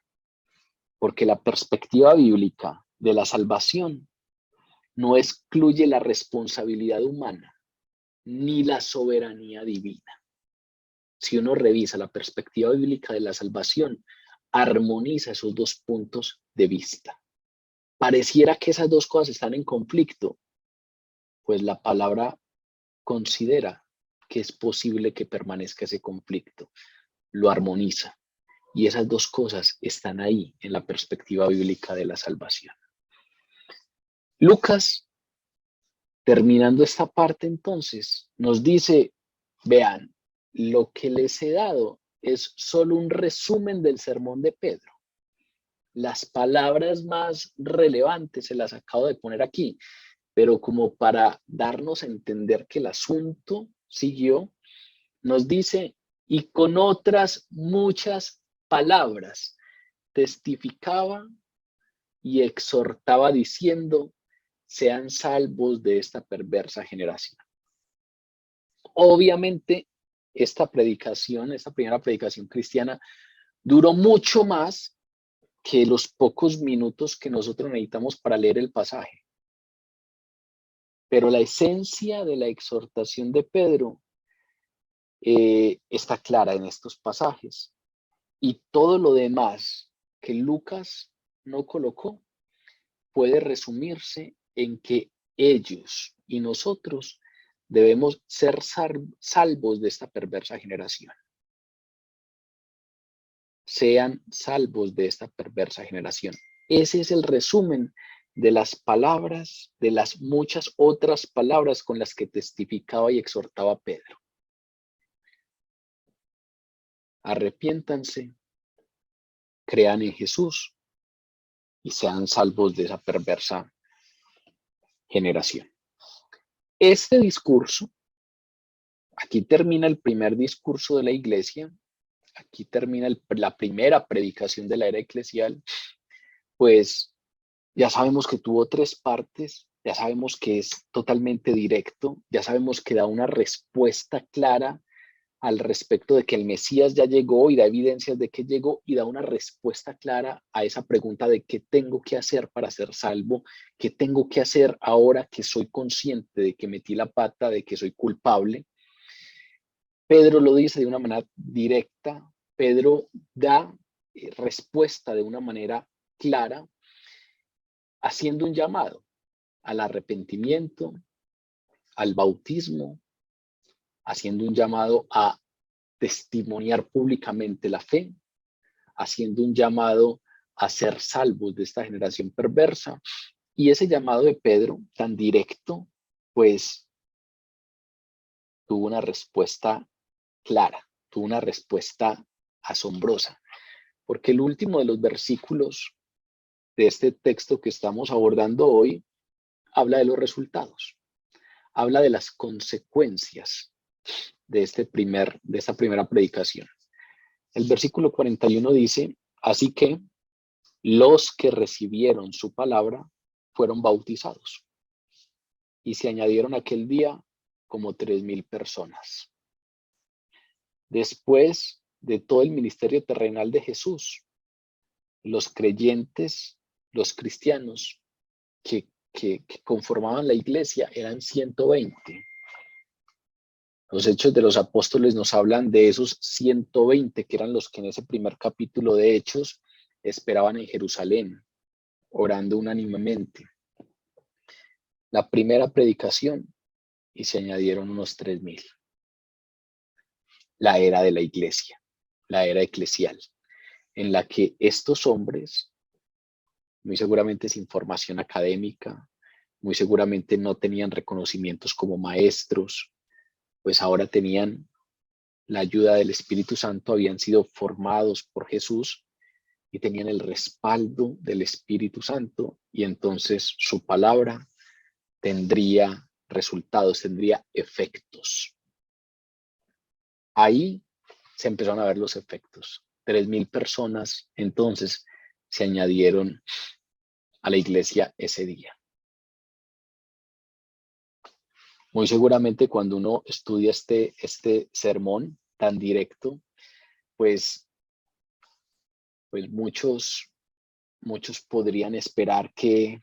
porque la perspectiva bíblica de la salvación no excluye la responsabilidad humana ni la soberanía divina. Si uno revisa la perspectiva bíblica de la salvación, armoniza esos dos puntos de vista. Pareciera que esas dos cosas están en conflicto, pues la palabra considera que es posible que permanezca ese conflicto, lo armoniza. Y esas dos cosas están ahí en la perspectiva bíblica de la salvación. Lucas, terminando esta parte entonces, nos dice, vean, lo que les he dado es solo un resumen del sermón de Pedro. Las palabras más relevantes se las acabo de poner aquí, pero como para darnos a entender que el asunto siguió, nos dice, y con otras muchas palabras testificaba y exhortaba diciendo, sean salvos de esta perversa generación. Obviamente, esta primera predicación cristiana, duró mucho más que los pocos minutos que nosotros necesitamos para leer el pasaje. Pero la esencia de la exhortación de Pedro está clara en estos pasajes. Y todo lo demás que Lucas no colocó puede resumirse en que ellos y nosotros debemos ser salvos de esta perversa generación. Sean salvos de esta perversa generación. Ese es el resumen de las palabras, de las muchas otras palabras con las que testificaba y exhortaba Pedro. Arrepiéntanse, crean en Jesús y sean salvos de esa perversa generación. Este discurso, aquí termina el primer discurso de la iglesia, aquí termina la primera predicación de la era eclesial, pues ya sabemos que tuvo tres partes, ya sabemos que es totalmente directo, ya sabemos que da una respuesta clara al respecto de que el Mesías ya llegó y da evidencias de que llegó y da una respuesta clara a esa pregunta de qué tengo que hacer para ser salvo, qué tengo que hacer ahora que soy consciente de que metí la pata, de que soy culpable. Pedro lo dice de una manera directa, Pedro da respuesta de una manera clara, haciendo un llamado al arrepentimiento, al bautismo, haciendo un llamado a testimoniar públicamente la fe, haciendo un llamado a ser salvos de esta generación perversa. Y ese llamado de Pedro, tan directo, pues tuvo una respuesta clara, tuvo una respuesta asombrosa, porque el último de los versículos de este texto que estamos abordando hoy habla de los resultados, habla de las consecuencias de esta primera predicación. El versículo 41 dice: así que los que recibieron su palabra fueron bautizados, y se añadieron aquel día como 3,000 personas. Después de todo el ministerio terrenal de Jesús, los creyentes, los cristianos que conformaban la iglesia eran 120. Los Hechos de los Apóstoles nos hablan de esos 120 que eran los que en ese primer capítulo de Hechos esperaban en Jerusalén, orando unánimemente. La primera predicación, y se añadieron unos 3,000. La era de la iglesia, la era eclesial, en la que estos hombres, muy seguramente sin formación académica, muy seguramente no tenían reconocimientos como maestros, pues ahora tenían la ayuda del Espíritu Santo, habían sido formados por Jesús y tenían el respaldo del Espíritu Santo, y entonces su palabra tendría resultados, tendría efectos. Ahí se empezaron a ver los efectos. 3,000 personas entonces se añadieron a la iglesia ese día. Muy seguramente cuando uno estudia este sermón tan directo, pues muchos podrían esperar que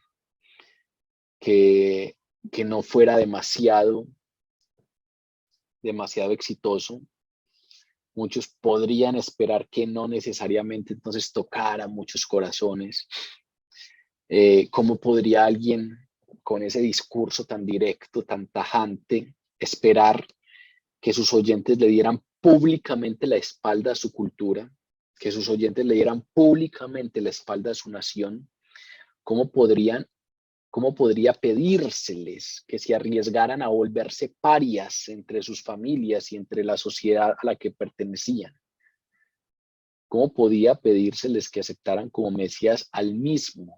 no fuera demasiado exitoso. Muchos podrían esperar que no necesariamente entonces tocara muchos corazones. ¿Cómo podría alguien con ese discurso tan directo, tan tajante, esperar que sus oyentes le dieran públicamente la espalda a su cultura, que sus oyentes le dieran públicamente la espalda a su nación? ¿Cómo podría pedírseles que se arriesgaran a volverse parias entre sus familias y entre la sociedad a la que pertenecían? ¿Cómo podía pedírseles que aceptaran como Mesías al mismo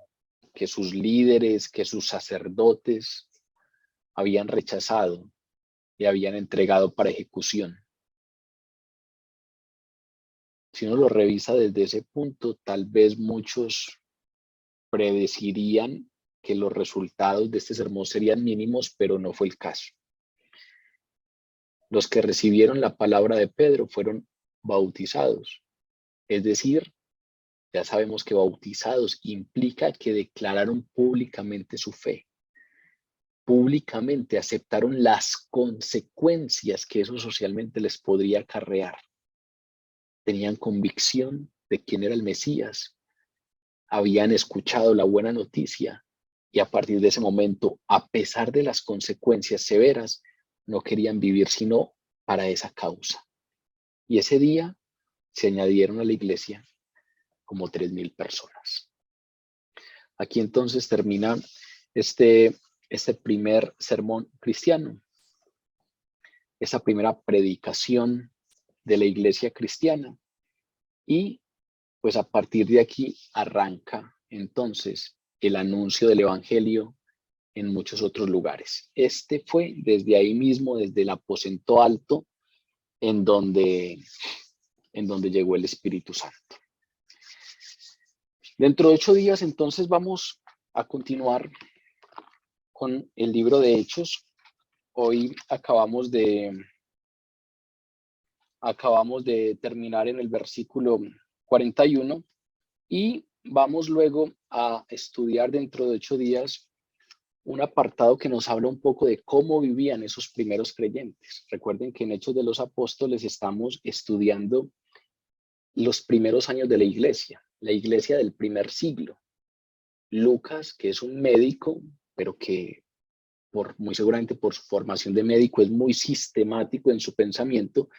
que sus líderes, que sus sacerdotes habían rechazado y habían entregado para ejecución? Si uno lo revisa desde ese punto, tal vez muchos predecirían que los resultados de este sermón serían mínimos, pero no fue el caso. Los que recibieron la palabra de Pedro fueron bautizados. Es decir, ya sabemos que bautizados implica que declararon públicamente su fe. Públicamente aceptaron las consecuencias que eso socialmente les podría acarrear. Tenían convicción de quién era el Mesías. Habían escuchado la buena noticia y a partir de ese momento, a pesar de las consecuencias severas, no querían vivir sino para esa causa. Y ese día se añadieron a la iglesia como 3,000 personas. Aquí entonces termina este primer sermón cristiano, esa primera predicación de la iglesia cristiana, y pues a partir de aquí arranca entonces el anuncio del evangelio en muchos otros lugares. Este fue desde ahí mismo, desde el aposento alto, en donde llegó el Espíritu Santo. Dentro de 8 días entonces vamos a continuar con el libro de Hechos. Hoy acabamos de terminar en el versículo 41 y vamos luego a estudiar dentro de 8 días un apartado que nos habla un poco de cómo vivían esos primeros creyentes. Recuerden que en Hechos de los Apóstoles estamos estudiando los primeros años de la iglesia del primer siglo. Lucas, que es un médico, pero que muy seguramente por su formación de médico es muy sistemático en su pensamiento,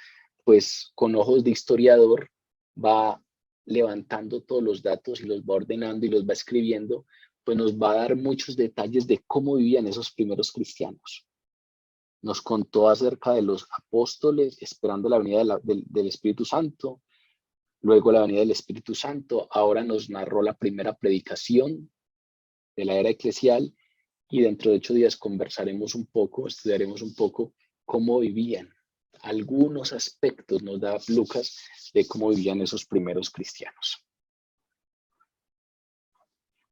pues con ojos de historiador va levantando todos los datos y los va ordenando y los va escribiendo, pues nos va a dar muchos detalles de cómo vivían esos primeros cristianos. Nos contó acerca de los apóstoles esperando la venida del Espíritu Santo, luego la venida del Espíritu Santo, ahora nos narró la primera predicación de la era eclesial y dentro de 8 días conversaremos un poco, estudiaremos un poco cómo vivían. Algunos aspectos nos da Lucas de cómo vivían esos primeros cristianos.